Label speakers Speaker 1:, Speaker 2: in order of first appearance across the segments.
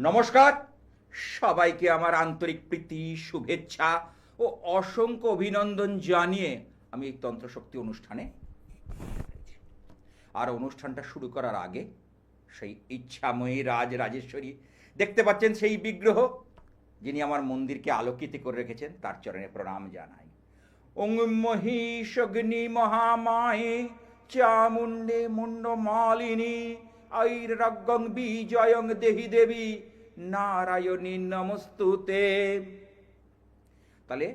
Speaker 1: নমস্কার, সবাইকে আমার আন্তরিক প্রীতি, শুভেচ্ছা ও অসংখ্য অভিনন্দন জানিয়ে আমি এই তন্ত্রশক্তি অনুষ্ঠানে আর অনুষ্ঠানটা শুরু করার আগে সেই ইচ্ছাময়ী রাজরাজেশ্বরী দেখতে পাচ্ছেন সেই বিগ্রহ যিনি আমার মন্দিরকে আলোকিত করে রেখেছেন, তার চরণে প্রণাম জানাই। ওং মহিষগ্নি মহামায়ে চামুণ্ডে মুণ্ডমালিনী ঐরগং বিজয়ং দেহি দেবী নারায়ণী নমস্তুতে। তাহলে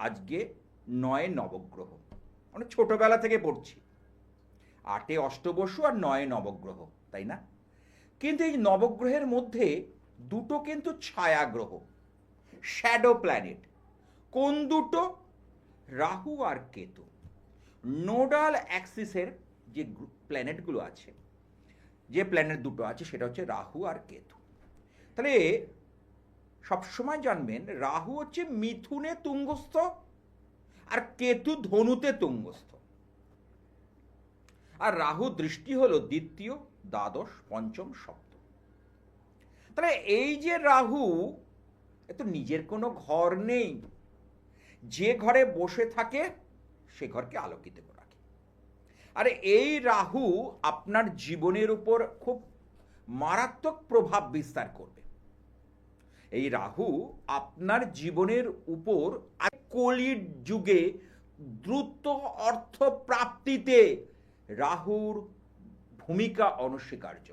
Speaker 1: আজকে 9 নবগ্রহ, মানে ছোটবেলা থেকে পড়ছি, 8 অষ্টবসু আর 9 নবগ্রহ, তাই না? কিন্তু এই নবগ্রহের মধ্যে দুটো কিন্তু ছায়া গ্রহ, শ্যাডো প্ল্যানেট। কোন দুটো? রাহু আর কেতু। নোডাল অ্যাক্সিসের যে প্ল্যানেটগুলো আছে, যে প্ল্যানেট দুটো আছে সেটা হচ্ছে রাহু আর কেতু। তাহলে সবসময় জানবেন রাহু হচ্ছে মিথুনে তুঙ্গস্থ আর কেতু ধনুতে তুঙ্গস্থ। আর রাহু দৃষ্টি হলো দ্বিতীয়, দ্বাদশ, পঞ্চম, সপ্তম। তাহলে এই যে রাহু, এত নিজের কোনো ঘর নেই, যে ঘরে বসে থাকে সে ঘরকে আলোকিত করে রাখে। আরে এই রাহু আপনার জীবনের উপর খুব মারাত্মক প্রভাব বিস্তার করবে। এই রাহু আপনার জীবনের উপর কলির যুগে দ্রুত অর্থ প্রাপ্তিতে রাহুর ভূমিকা অনস্বীকার্য।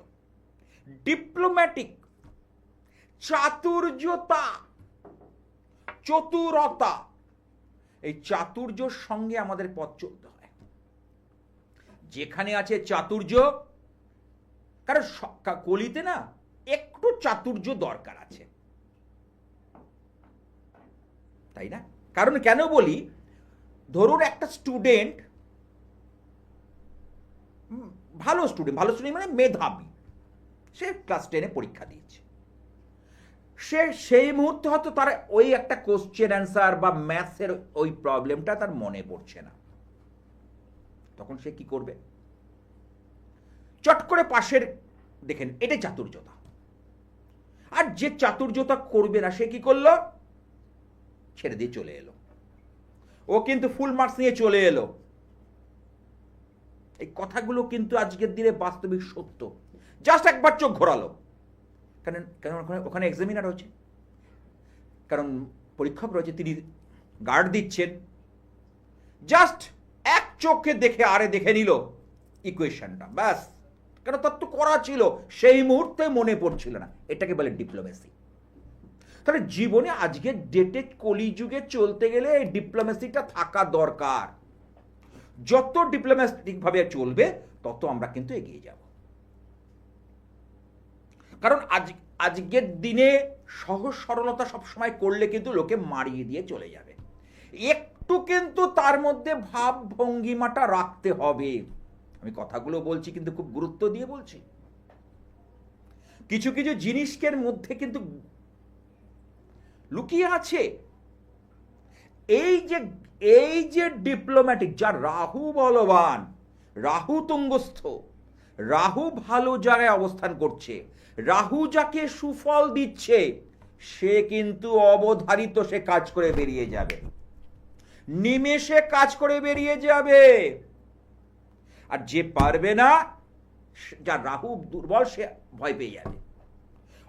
Speaker 1: ডিপ্লোম্যাটিক, চাতুর্যতা, চতুরতা, এই চাতুর্যর সঙ্গে আমাদের পথ চলতে হয়। যেখানে আছে চাতুর্য, কারণ কলিতে না একটু চাতুর্য দরকার আছে, তাই না? কারণ কেন বলি, ধরুন একটা স্টুডেন্ট, ভালো স্টুডেন্ট মানে মেধাবী, সে ক্লাস 10-এ পরীক্ষা দিয়েছে। সে সেই মুহূর্তে হয়তো তার ওই একটা কোশ্চেন অ্যান্সার বা ম্যাথসের ওই প্রবলেমটা তার মনে পড়ছে না। তখন সে কি করবে? চট করে পাশের দেখেন, এটা চাতুর্যতা। আর যে চাতুর্যতা করবে না সে কি করলো? ছেড়ে দিয়ে চলে এলো। ও কিন্তু ফুল মার্কস নিয়ে চলে এলো। এই কথাগুলো কিন্তু আজকের দিনে বাস্তবিক সত্য। জাস্ট একবার চোখ ঘোরালো, কারণ ওখানে এক্সামিনার হচ্ছে, কারণ পরীক্ষক রয়েছে, তিনি গার্ড দিচ্ছেন। জাস্ট এক চোখে দেখে নিল ইকুয়েশনটা, ব্যাস। কেন? তার তো করা ছিল, সেই মুহূর্তে মনে পড়ছিল না। এটাকে বলে ডিপ্লোমেসি। তাহলে জীবনে আজকে ডেটে কলিযুগে চলতে গেলে এই ডিপ্লোমেসিটা থাকা দরকার। যত ডিপ্লোম্যাটিক ভাবে চলবে তত আমরা কিন্তু এগিয়ে যাব। কারণ আজকের দিনে সহজ সরলতা সবসময় করলে কিন্তু লোকে মারিয়ে দিয়ে চলে যাবে। একটু কিন্তু তার মধ্যে ভাব ভঙ্গিমাটা রাখতে হবে। আমি কথাগুলো বলছি কিন্তু খুব গুরুত্ব দিয়ে বলছি। কিছু কিছু জিনিসের মধ্যে কিন্তু লুকিয়ে আছে। এই যে ডিপ্লোম্যাটিক, যার রাহু বলবান, রাহু তুঙ্গস্থ, রাহু ভালো জায়গায় অবস্থান করছে, রাহু যাকে সুফল দিচ্ছে, সে কিন্তু অবধারিত সে কাজ করে বেরিয়ে যাবে, নিমেষে কাজ করে বেরিয়ে যাবে। আর যে পারবে না, যার রাহু দুর্বল, সে ভয় পেয়ে যাবে।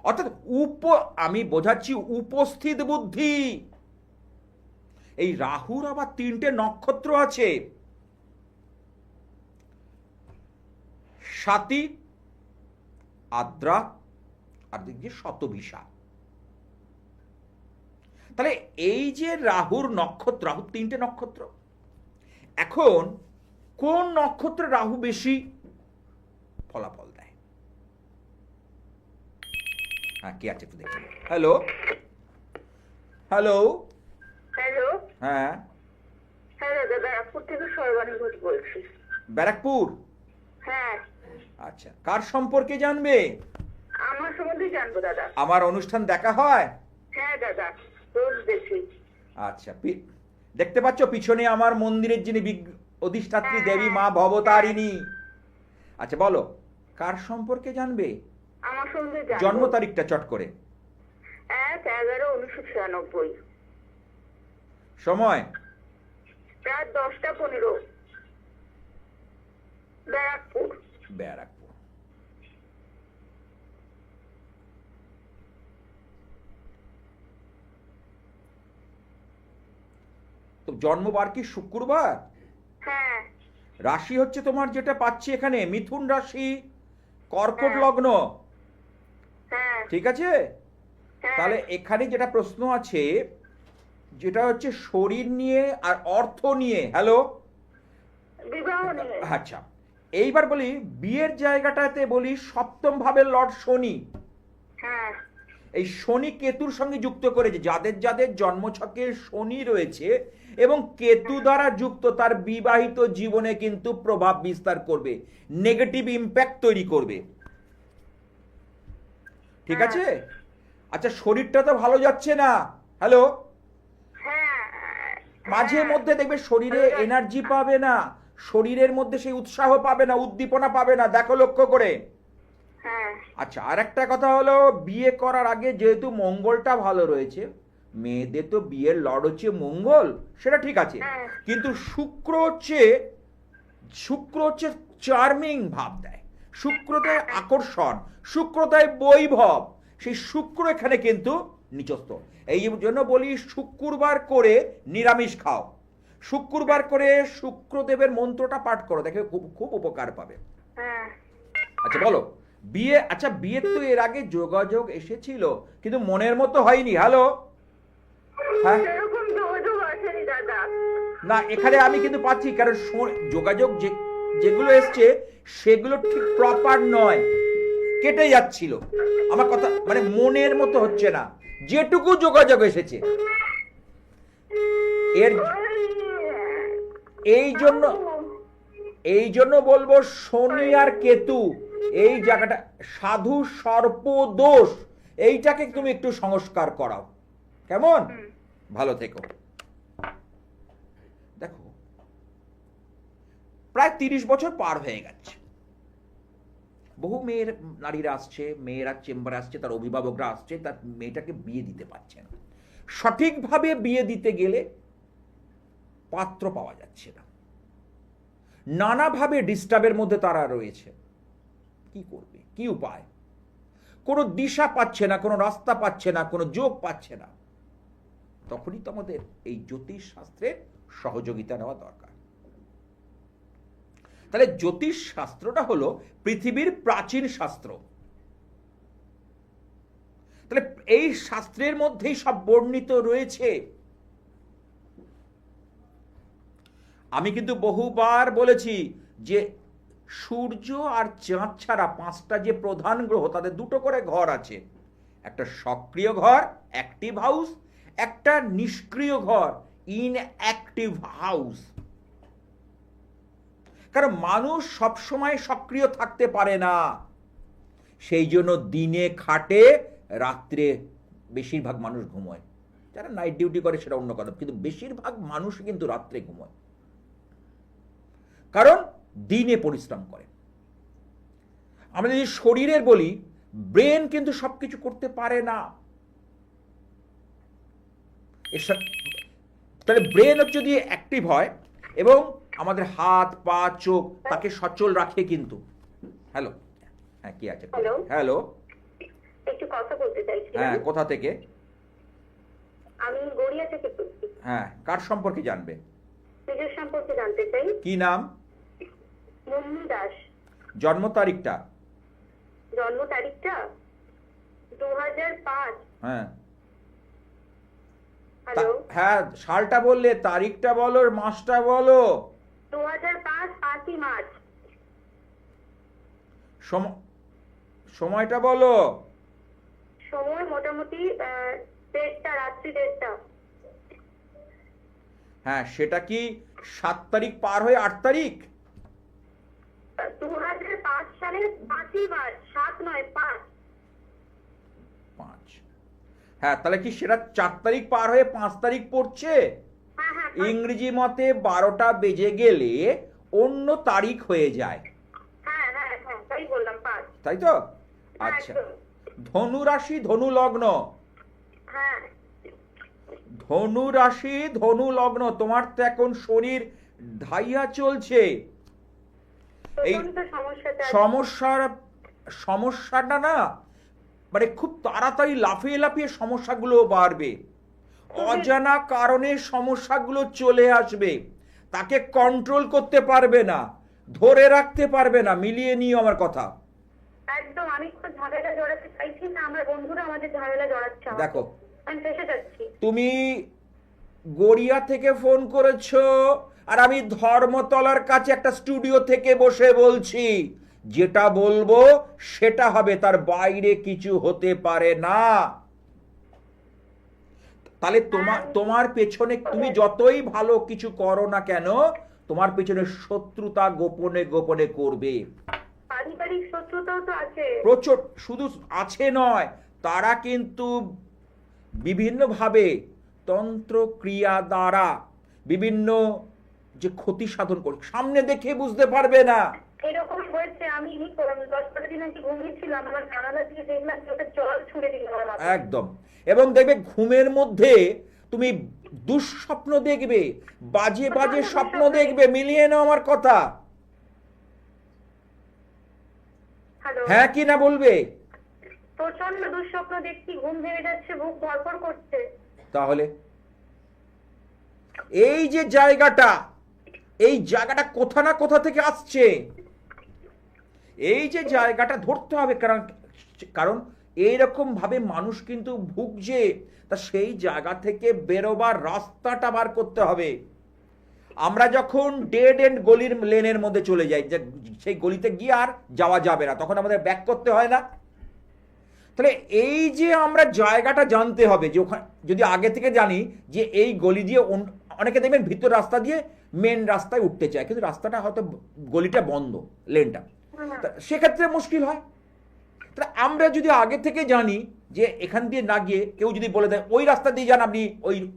Speaker 1: অর্থাৎ আমি বোঝাচ্ছি উপস্থিত বুদ্ধি। এই রাহুর আবার 3টে নক্ষত্র আছে, স্বাতী, আদ্রা আর দিকে শতভিষা। তাহলে এই যে রাহুর নক্ষত্র, রাহুর 3টে নক্ষত্র, এখন কোন নক্ষত্রে রাহু বেশি ফলাফল দেয়? হ্যাঁ, কি আছে একটু দেখি। Hello hello
Speaker 2: hello.
Speaker 1: হ্যাঁ,
Speaker 2: হ্যাঁ দাদা, ব্যারাকপুর থেকে সর্বাণী ঘোষ বলছি।
Speaker 1: ব্যারাকপুর?
Speaker 2: হ্যাঁ।
Speaker 1: আচ্ছা, কার সম্পর্কে জানবে?
Speaker 2: আমার সম্বন্ধে জানবো দাদা।
Speaker 1: আমার অনুষ্ঠান দেখা হয়?
Speaker 2: হ্যাঁ দাদা, রোজ দেখি।
Speaker 1: আচ্ছা, দেখতে পাচ্ছ পিছনে আমার মন্দিরের যিনি অধিষ্ঠাত্রী
Speaker 2: হ্যাঁ,
Speaker 1: দেবী মা ভবতারিণী। আচ্ছা বলো, কার সম্পর্কে জানবে?
Speaker 2: আমার সম্বন্ধে জানবো।
Speaker 1: জন্ম তারিখটা চট করে।
Speaker 2: 5/11/1996।
Speaker 1: সময়
Speaker 2: রাত 10টা 15। ব্যারাকপুর।
Speaker 1: ব্যারাকপুর। তো জন্মবার কি শুক্রবার?
Speaker 2: হ্যাঁ
Speaker 1: রাশি হচ্ছে তোমার যেটা পাচ্ছি এখানে মিথুন রাশি, কর্কট
Speaker 2: হ্যাঁ।
Speaker 1: লগ্ন,
Speaker 2: হ্যাঁ
Speaker 1: ঠিক আছে?
Speaker 2: হ্যাঁ।
Speaker 1: তাহলে এখানে যেটা প্রশ্ন আছে যেটা হচ্ছে শরীর নিয়ে আর অর্থ নিয়ে। হ্যালো,
Speaker 2: বিবাহ নিয়ে।
Speaker 1: আচ্ছা এইবার বলি বিয়ের জায়গাটাতে বলি সপ্তম ভাবের লর্ড শনি।
Speaker 2: হ্যাঁ
Speaker 1: এই শনি কেতুর সঙ্গে যুক্ত করেছে, যাদের যাদের জন্মছকে শনি রয়েছে এবং কেতু দ্বারা যুক্ত তার বিবাহিত জীবনে কিন্তু প্রভাব বিস্তার করবে, নেগেটিভ ইম্প্যাক্ট তৈরি করবে, ঠিক আছে? আচ্ছা শরীরটা তো ভালো যাচ্ছে না। হ্যালো,
Speaker 2: হ্যাঁ।
Speaker 1: মাঝে মধ্যে দেখবে শরীরে এনার্জি পাবে না, শরীরের মধ্যে সেই উৎসাহ পাবে না, উদ্দীপনা পাবে না, দেখো লক্ষ্য করে।
Speaker 2: হ্যাঁ
Speaker 1: আচ্ছা আর একটা কথা হলো বিয়ে করার আগে যেহেতু মঙ্গলটা ভালো রয়েছে, মেয়েদের তো বিয়ের লর্ড হচ্ছে মঙ্গল, সেটা ঠিক আছে,
Speaker 2: হ্যাঁ।
Speaker 1: কিন্তু শুক্র হচ্ছে চার্মিং ভাব দেয়, শুক্র দেয় আকর্ষণ, শুক্র দেয় বৈভব, সেই শুক্র এখানে কিন্তু নিচস্থ। এই জন্য বলি শুক্রবার করে নিরামিষ খাও, শুক্রবার করে শুক্রদেবের মন্ত্রটা পাঠ করো, দেখে খুব খুব উপকার পাবে।
Speaker 2: হ্যাঁ।
Speaker 1: আচ্ছা বলো বিয়ে, আচ্ছা বিয়ের তো এর আগে যোগাযোগ এসেছিল কিন্তু মনের মতো হয়নি। হ্যালো, হ্যাঁ
Speaker 2: সেরকম যোগাযোগ আসেনি দাদা।
Speaker 1: না এখানে আমি কিন্তু পাচ্ছি, কারণ যোগাযোগ যেগুলো এসছে সেগুলো ঠিক প্রপার নয়, কেটে যাচ্ছিল, আমার কথা মানে মনের মতো হচ্ছে না, যেটুকু যোগাযোগ এসেছে এর এই জন্য বলবো শনি আর কেতু এই জায়গাটা সাধু সর্প দোষ, এইটাকে তুমি একটু সংস্কার করাও, কেমন? ভালো থেকো। দেখো প্রায় 30 বছর পার হয়ে গেছে, বহু নারীরা আসছে, মেয়েরা চেম্বারে আসছে, তার অভিভাবকরা আসছে, তার মেয়েটাকে বিয়ে দিতে পারছে না, সঠিকভাবে বিয়ে দিতে গেলে পাত্র পাওয়া যাচ্ছে না, নানাভাবে ডিস্টার্বের মধ্যে তারা রয়েছে, কি করবে, কি উপায়, কোনো দিশা পাচ্ছে না, কোনো রাস্তা পাচ্ছে না, কোনো যোগ পাচ্ছে না, তখনই তো আমাদের এই জ্যোতিষ শাস্ত্রের সহযোগিতা নেওয়া দরকার। তাহলে জ্যোতিষ শাস্ত্রটা হলো পৃথিবীর প্রাচীন শাস্ত্র, তাহলে এই শাস্ত্রের মধ্যেই সব বর্ণিত রয়েছে। আমি কিন্তু বহুবার বলেছি যে সূর্য আর চাঁদ ছাড়া 5টা যে প্রধান গ্রহ তাদের 2টো করে ঘর আছে, একটা সক্রিয় ঘর অ্যাক্টিভ হাউস, একটা নিষ্ক্রিয় ঘর ইনঅ্যাক্টিভ হাউস। কারণ মানুষ সবসময় সক্রিয় থাকতে পারে না, সেই জন্য দিনে খাটে, রাত্রে বেশিরভাগ মানুষ ঘুমোয়, যারা নাইট ডিউটি করে সেটা অন্য কথা, কিন্তু বেশিরভাগ মানুষ কিন্তু রাত্রে ঘুমোয়, কারণ দিনে পরিশ্রম করে। আমরা যদি শরীরের বলি, ব্রেন কিন্তু সবকিছু করতে পারে না, তাহলে ব্রেন যদি অ্যাক্টিভ হয় এবং আমাদের হাত পা চোখ তাকে সচল রাখে কিন্তু। হ্যালো, হ্যাঁ কি আছে?
Speaker 2: হ্যালো,
Speaker 1: হ্যালো,
Speaker 2: একটু কথা বলতে চাইছি।
Speaker 1: হ্যাঁ কোথা থেকে?
Speaker 2: আমি গড়িয়া থেকে বলছি।
Speaker 1: হ্যাঁ কার সম্পর্কে জানবে?
Speaker 2: নিজের সম্পর্কে জানতে চাই।
Speaker 1: কি নাম?
Speaker 2: মুন্নি দাস।
Speaker 1: জন্ম তারিখটা?
Speaker 2: জন্ম তারিখটা 2005।
Speaker 1: হ্যাঁ
Speaker 2: হ্যালো,
Speaker 1: হ্যাঁ সালটা বললে, তারিখটা বলো, মাসটা বলো।
Speaker 2: 2005 5ই মার্চ।
Speaker 1: সময়টা বলো।
Speaker 2: সময় মোটামুটি 1:30 রাত্রি 1:30।
Speaker 1: হ্যাঁ সেটা কি 7 তারিখ পার হয়ে 8 তারিখ?
Speaker 2: 2005 সালের 5ই মার্চ, 7 নয় 5।
Speaker 1: হ্যাঁ তাহলে কি সেটা 4 তারিখ পার হয়ে 5 তারিখ পড়ছে?
Speaker 2: হ্যাঁ হ্যাঁ।
Speaker 1: ইংরেজি মতে 12টা বেজে গেলে অন্য তারিখ হয়ে যায়।
Speaker 2: হ্যাঁ হ্যাঁ হ্যাঁ, তাই বললাম 5।
Speaker 1: তাই তো? আচ্ছা, ধনু রাশি ধনু লগ্ন,
Speaker 2: হ্যাঁ।
Speaker 1: ধনু রাশি, ধনু লগ্ন, তোমার তো এখন শনির ঢাইয়া চলছে। এই
Speaker 2: প্রচন্ড সমস্যাটা
Speaker 1: সমস্যাটা না মানে খুব তাড়াতাড়ি লাফিয়ে লাফিয়ে সমস্যাগুলো বাড়বে, অজানা কারণে সমস্যাগুলো চলে আসবে, তাকে কন্ট্রোল করতে পারবে না, ধরে রাখতে পারবে না। মিলিয়ে নিও আমার কথা।
Speaker 2: একদম, আমি তো ঝামেলা জড়াতে চাইছি না, আমার বন্ধুরা আমাদের ঝামেলা জড়াচ্ছে আমাকে।
Speaker 1: দেখো,
Speaker 2: আমি ফেসে যাচ্ছি।
Speaker 1: তুমি গড়িয়া থেকে ফোন করেছো, আর আমি ধর্মতলার কাছে একটা স্টুডিও থেকে বসে বলছি। যেটা বলবো সেটা হবে, তার বাইরে কিছু হতে পারে না। তাহলে তোমার পেছনে তুমি যতই ভালো কিছু করো না কেন, তোমার পেছনে শত্রুতা গোপনে গোপনে করবে।
Speaker 2: পারিবারিক শত্রুতাও তো আছে
Speaker 1: প্রচুর, শুধু আছে নয়, তারা কিন্তু বিভিন্নভাবে তন্ত্র ক্রিয়া দ্বারা বিভিন্ন যে ক্ষতি সাধন করে, সামনে দেখে বুঝতে পারবে না।
Speaker 2: এরকম হয়েছে। আমি 10-12 দিন আগে ঘুমিয়েছিলাম, আমার জানালা দিয়ে দেখলাম যে ওটা জল ছুঁড়ে দিল আমার মাথায়।
Speaker 1: একদম। এবং দেখবে ঘুমের মধ্যে তুমি দুঃস্বপ্ন দেখবে, বাজে বাজে স্বপ্ন দেখবে। মিলিয়ে নাও আমার কথা।
Speaker 2: হ্যালো,
Speaker 1: হ্যাঁ কি না বলবে?
Speaker 2: প্রচন্ড দুঃস্বপ্ন দেখছি, ঘুম ভেঙে যাচ্ছে, বুক ধড়ফড় করছে।
Speaker 1: তাহলে এই যে জায়গাটা কোথা না কোথা থেকে আসছে। এই যে জায়গাটা ধরতে হবে, কারণ এইরকম ভাবে মানুষ কিন্তু ভুগছে। তা সেই জায়গা থেকে বেরোবার রাস্তাটা বার করতে হবে। আমরা যখন ডেড এন্ড গলির লেনের মধ্যে চলে যাই, যে সেই গলিতে গিয়ে আর যাওয়া যাবে না, তখন আমাদের ব্যাক করতে হয় না। তাহলে এই যে আমরা জায়গাটা জানতে হবে, যে ওখানে যদি আগে থেকে জানি যে এই গলি দিয়ে, অনেকে দেখবেন ভিতর রাস্তা দিয়ে মেন রাস্তায় উঠতে চায়, কিন্তু রাস্তাটা হয়তো গলিটা বন্ধ, লেনটা, সেক্ষেত্রে মুশকিল হয়। তাহলে আমরা যদি আগে থেকে জানি যে এখান দিয়ে না গিয়ে কেউ যদি বলে দেয় ওই রাস্তা দিয়ে যান, আপনি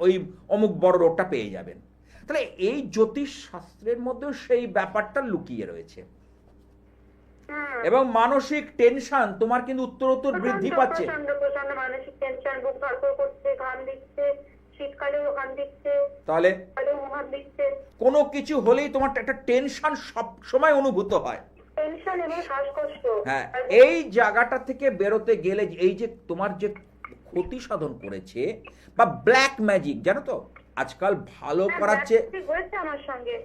Speaker 1: ওই অমুক বড় রোডটা পেয়ে যাবেন, তাহলে এই জ্যোতিষ শাস্ত্রের মধ্যেও সেই ব্যাপারটা লুকিয়ে রয়েছে। এবং মানসিক টেনশন তোমার কিন্তু উত্তরোত্তর বৃদ্ধি পাচ্ছে।
Speaker 2: প্রচন্ড মানসিক টেনশন, বুক ধড়ফড় করছে, ঘাম দিচ্ছে, শীতকালেও ঘাম দিচ্ছে,
Speaker 1: তাহলে
Speaker 2: ঘাম দিচ্ছে।
Speaker 1: কোনো কিছু হলেই তোমার একটা টেনশন সব সময় অনুভূত হয়।
Speaker 2: টেনশন এবং শ্বাসকষ্ট।
Speaker 1: হ্যাঁ, এই জায়গাটা থেকে বেরোতে গেলে এই যে তোমার যে ক্ষতি সাধন করেছে বা ব্ল্যাক ম্যাজিক, জানো তো আজকাল ভালো করাচ্ছে,
Speaker 2: আমার সঙ্গে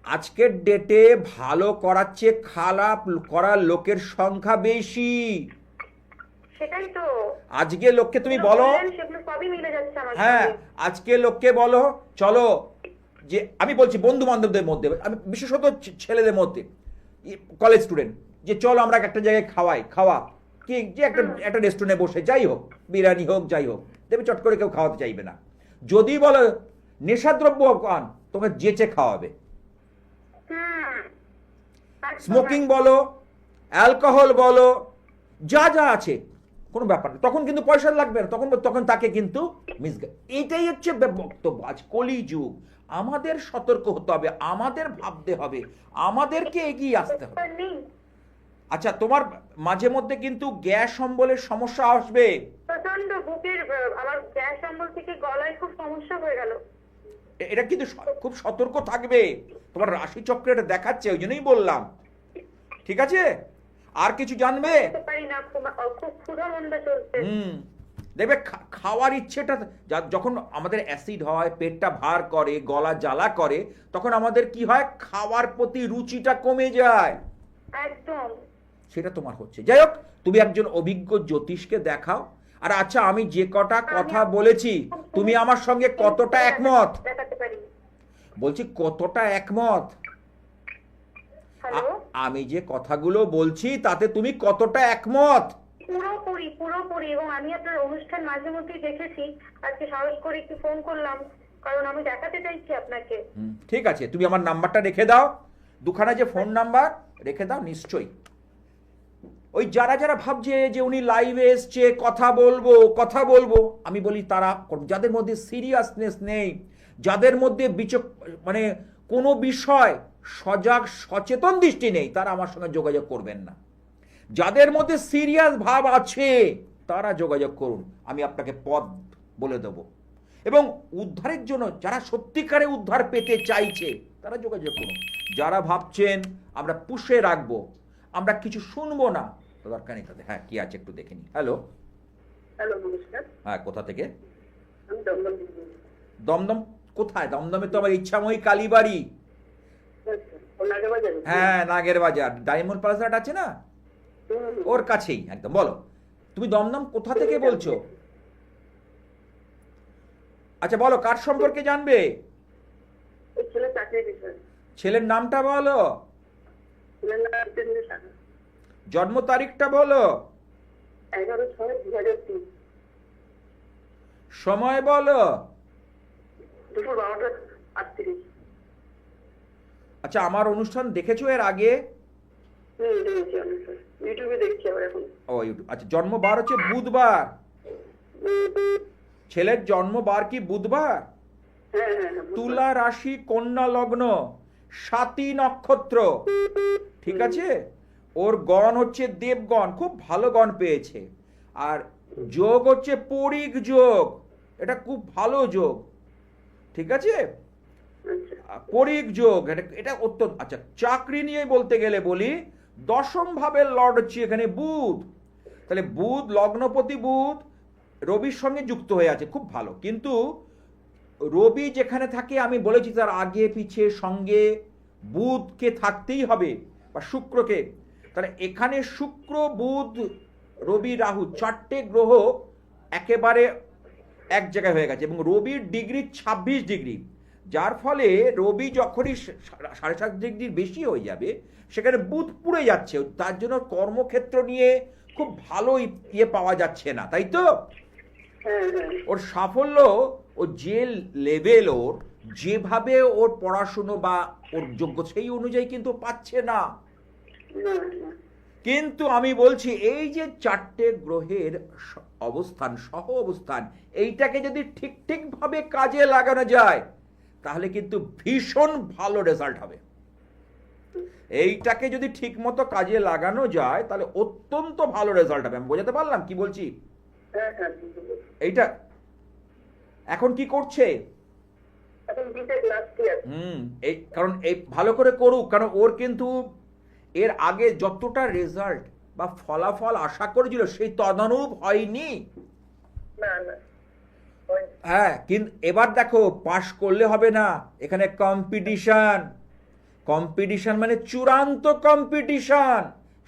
Speaker 1: আজকের ডেটে ভালো করাচ্ছে খারাপ করার লোকের সংখ্যা বেশি।
Speaker 2: সেটাই তো,
Speaker 1: আজকে লোককে তুমি বলো,
Speaker 2: সেগুলো সবই মিলে যাচ্ছে আমার
Speaker 1: হ্যাঁ, আজকে লোককে বলো চলো, যে আমি বলছি বন্ধু বান্ধবদের মধ্যে, আমি বিশেষত ছেলেদের মধ্যে, কলেজ স্টুডেন্ট, যে চলো আমরা একটা জায়গায় খাওয়া কি, যে একটা রেস্টুরেন্টে বসে, যাই হোক বিরিয়ানি হোক যাই হোক, দেখবে চট করে কেউ খাওয়াতে চাইবে না। যদি বলো নেশাদ্রব্য আন, তোমাকে যেচে খাওয়াবে। স্মোকিং বলো, অ্যালকোহল বলো, যা যা আছে, কোনো ব্যাপার না, তখন কিন্তু পয়সা লাগবে না, তখন তাকে কিন্তু এইটাই হচ্ছে বক্তব্য। আজ কলি যুগ, আমাদের সতর্ক হতে হবে, আমাদের ভাবতে হবে, আমাদেরকে এগিয়ে আসতে হবে। আচ্ছা, তোমার মাঝে মধ্যে কিন্তু গ্যাস অম্বলের সমস্যা আসবে।
Speaker 2: প্রচন্ড বুকের, আমার গ্যাস অম্বল থেকে গলায় খুব সমস্যা হয়ে গেল।
Speaker 1: এটা কিন্তু খুব সতর্ক থাকবে। তোমার রাশি চক্রে এটা দেখাচ্ছে, ওই জন্যই বললাম। ঠিক আছে, আর কিছু জানবে? দেখবে খাওয়ার ইচ্ছেটা যখন আমাদের অ্যাসিড হয়, পেটটা ভার করে, গলা জ্বালা করে, তখন আমাদের কি হয়, খাওয়ার প্রতি রুচিটা কমে যায়।
Speaker 2: একদম,
Speaker 1: সেটা তোমার হচ্ছে। যাই হোক, তুমি একজন অভিজ্ঞ জ্যোতিষকে দেখাও। আর আচ্ছা, আমি যে কটা কথা বলেছি তুমি আমার সঙ্গে কতটা একমত? বলছি কতটা একমত? আমি যে কথাগুলো বলছি তাতে তুমি কতটা একমত?
Speaker 2: পুরোপুরি। এবং আমি আপনার অনুষ্ঠান মাঝে মধ্যেই দেখেছি, আজকে সাহস করে একটু ফোন করলাম, কারণ আমি দেখাতে চাইছি আপনাকে।
Speaker 1: ঠিক আছে, তুমি আমার নাম্বারটা রেখে দাও, দুখানা যে ফোন নাম্বার রেখে দাও নিশ্চয়ই। ওই যারা ভাবছে যে উনি লাইভে এসছে, কথা বলবো, আমি বলি তারা, যাদের মধ্যে সিরিয়াসনেস নেই, যাদের মধ্যে মানে কোনো বিষয় সজাগ সচেতন দৃষ্টি নেই, তারা আমার সঙ্গে যোগাযোগ করবেন না। যাদের মধ্যে সিরিয়াস ভাব আছে, তারা যোগাযোগ করুন, আমি আপনাকে পথ বলে দেব। এবং উদ্ধারের জন্য যারা সত্যিকারে উদ্ধার পেতে চাইছে তারা যোগাযোগ করুন। যারা ভাবছেন আমরা পুষে রাখবো, আমরা কিছু শুনবো না, দরকার নেই তাদের। হ্যাঁ, কি আছে একটু দেখে নি। হ্যালো,
Speaker 2: হ্যালো, নমস্কার।
Speaker 1: হ্যাঁ, কোথা থেকে?
Speaker 2: আমি দমদম থেকে বলছি।
Speaker 1: দমদম কোথায়? দমদমে তো আমার ইচ্ছাময়ী কালীবাড়ি।
Speaker 2: নাগেরবাজারে?
Speaker 1: হ্যাঁ, নাগের বাজার, ডায়মন্ড প্লাজাটা আছে না, ওর কাছেই একদম। বলো, তুমি দমদম কোথা থেকে বলছো? আচ্ছা বলো, কার সম্পর্কে জানবে?
Speaker 2: ওই ছেলে চাকরির বিষয়।
Speaker 1: ছেলের নামটা বলো,
Speaker 2: ছেলের নাম জিতেন্দ্র সাহা।
Speaker 1: জন্ম তারিখটা বলো,
Speaker 2: 11/6/2003।
Speaker 1: সময় বলো।
Speaker 2: দুপুর 12:38।
Speaker 1: আচ্ছা, আমার অনুষ্ঠান দেখেছো এর আগে?
Speaker 2: দেখেছি অনুষ্ঠান, ইউটিউবে দেখছি আবার এখন।
Speaker 1: ও ইউটিউব। আচ্ছা, জন্মবার হচ্ছে বুধবার। ছেলের জন্মবার কি বুধবার?
Speaker 2: হ্যাঁ হ্যাঁ হ্যাঁ,
Speaker 1: তুলা রাশি, কন্যা লগ্ন, 7ই নক্ষত্র, ঠিক আছে? ওর গণ হচ্ছে দেবগণ, খুব ভালো গণ পেয়েছে। আর যোগ হচ্ছে পরিগ যোগ, এটা খুব ভালো যোগ, ঠিক আছে?
Speaker 2: আচ্ছা।
Speaker 1: পরিগ যোগ, এটা অত্যন্ত। আচ্ছা, চাকরি নিয়ে বলতে গেলে বলি, 10ম ভাবের লর্ড হচ্ছে এখানে বুধ। তাহলে বুধ, লগ্নপতি বুধ রবির সঙ্গে যুক্ত হয়ে আছে, খুব ভালো। কিন্তু রবি যেখানে থাকে, আমি বলেছি তার আগে পিছে সঙ্গে বুধকে থাকতেই হবে, বা শুক্রকে। তাহলে এখানে শুক্র, বুধ, রবি, রাহু, 4টে গ্রহ একেবারে এক জায়গায় হয়ে গেছে। এবং রবির ডিগ্রি 26 ডিগ্রি, যার ফলে রবি যখনই 7.5 ডিগ্রির বেশি হয়ে যাবে, সেখানে বুধ পুড়ে যাচ্ছে। তার জন্য কর্মক্ষেত্র নিয়ে খুব ভালো ইয়ে পাওয়া যাচ্ছে না, তাই তো?
Speaker 2: হ্যাঁ হ্যাঁ।
Speaker 1: ওর সাফল্য, ও যে লেভেল, ওর যেভাবে ওর পড়াশুনো বা ওর যোগ্য, সেই অনুযায়ী কিন্তু পাচ্ছে না।
Speaker 2: না না।
Speaker 1: কিন্তু আমি বলছি, এই যে 4টে গ্রহের অবস্থান, সহ অবস্থান, এইটাকে যদি ঠিক ঠিকভাবে কাজে লাগানো যায়, তাহলে কিন্তু ভীষণ ভালো রেজাল্ট হবে। এইটাকে যদি ঠিক মতো কাজে লাগানো যায়, তাহলে অত্যন্ত ভালো রেজাল্ট হবে। আমি বোঝাতে পারলাম কি বলছি?
Speaker 2: হ্যাঁ হ্যাঁ, বুঝতে পেরেছি।
Speaker 1: এইটা এখন কি করছে?
Speaker 2: এখন বিটেক লাস্ট ইয়ার।
Speaker 1: এই কারণ এই ভালো করে করুক, কারণ ওর কিন্তু এর আগে যতটা রেজাল্ট বা ফলাফল আশা করেছিল, সেই তদানুরূপ হয়নি।
Speaker 2: না না।
Speaker 1: হ্যাঁ, কিন্তু এবার দেখো, পাশ করলে হবে না, এখানে কম্পিটিশন। কম্পিটিশন মানে চূড়ান্ত কম্পিটিশন।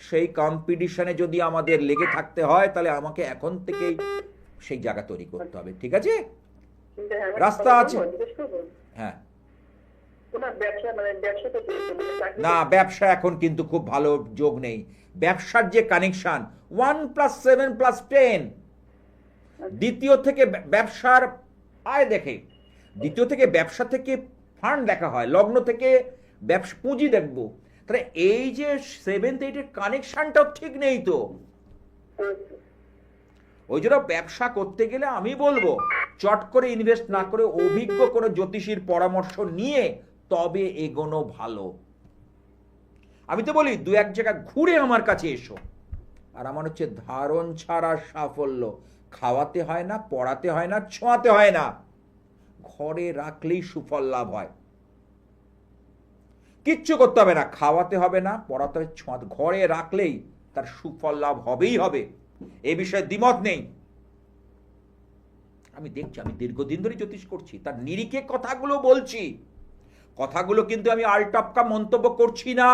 Speaker 1: সেই কম্পিটিশনে যদি আমাদের লেগে থাকতে হয়, তাহলে আমাকে এখন থেকেই সেই জায়গা তৈরি করতে হবে, ঠিক আছে? রাস্তা আছে। হ্যাঁ, না, ব্যবসা এখন কিন্তু খুব ভালো যোগ নেই। ব্যবসার যে কানেকশন 1+7+10, দ্বিতীয় থেকে ব্যবসার আয় দেখে, দ্বিতীয় থেকে ব্যবসা থেকে ফান্ড দেখা হয়, লগ্ন থেকে ব্যবসা পুঁজি দেখবো। তাহলে এই যে 7th 8-এর কানেকশনটাও ঠিক নেই তো। ওই জন্য ব্যবসা করতে গেলে আমি বলবো, চট করে ইনভেস্ট না করে অভিজ্ঞ কোনো জ্যোতিষীর পরামর্শ নিয়ে তবে এগোনো ভালো। আমি তো বলি, 2-1 জায়গা ঘুরে আমার কাছে এসো। আর আমার হচ্ছে ধারণ ছাড়া সাফল্য। খাওয়াতে হয় না, পড়াতে হয় না, ছোঁয়াতে হয় না, ঘরে রাখলেই সুফল লাভ হয়। কিচ্ছু করতে হবে না, খাওয়াতে হবে না, পড়াতে হবে, ছোঁয়াতে, ঘরে রাখলেই তার সুফল লাভ হবেই হবে। এ বিষয়ে দ্বিমত নেই। আমি দেখছি, আমি দীর্ঘদিন ধরে জ্যোতিষ করছি, তার নিরিখে কথাগুলো বলছি। কথাগুলো কিন্তু আমি আলটপকা মন্তব্য করছি না।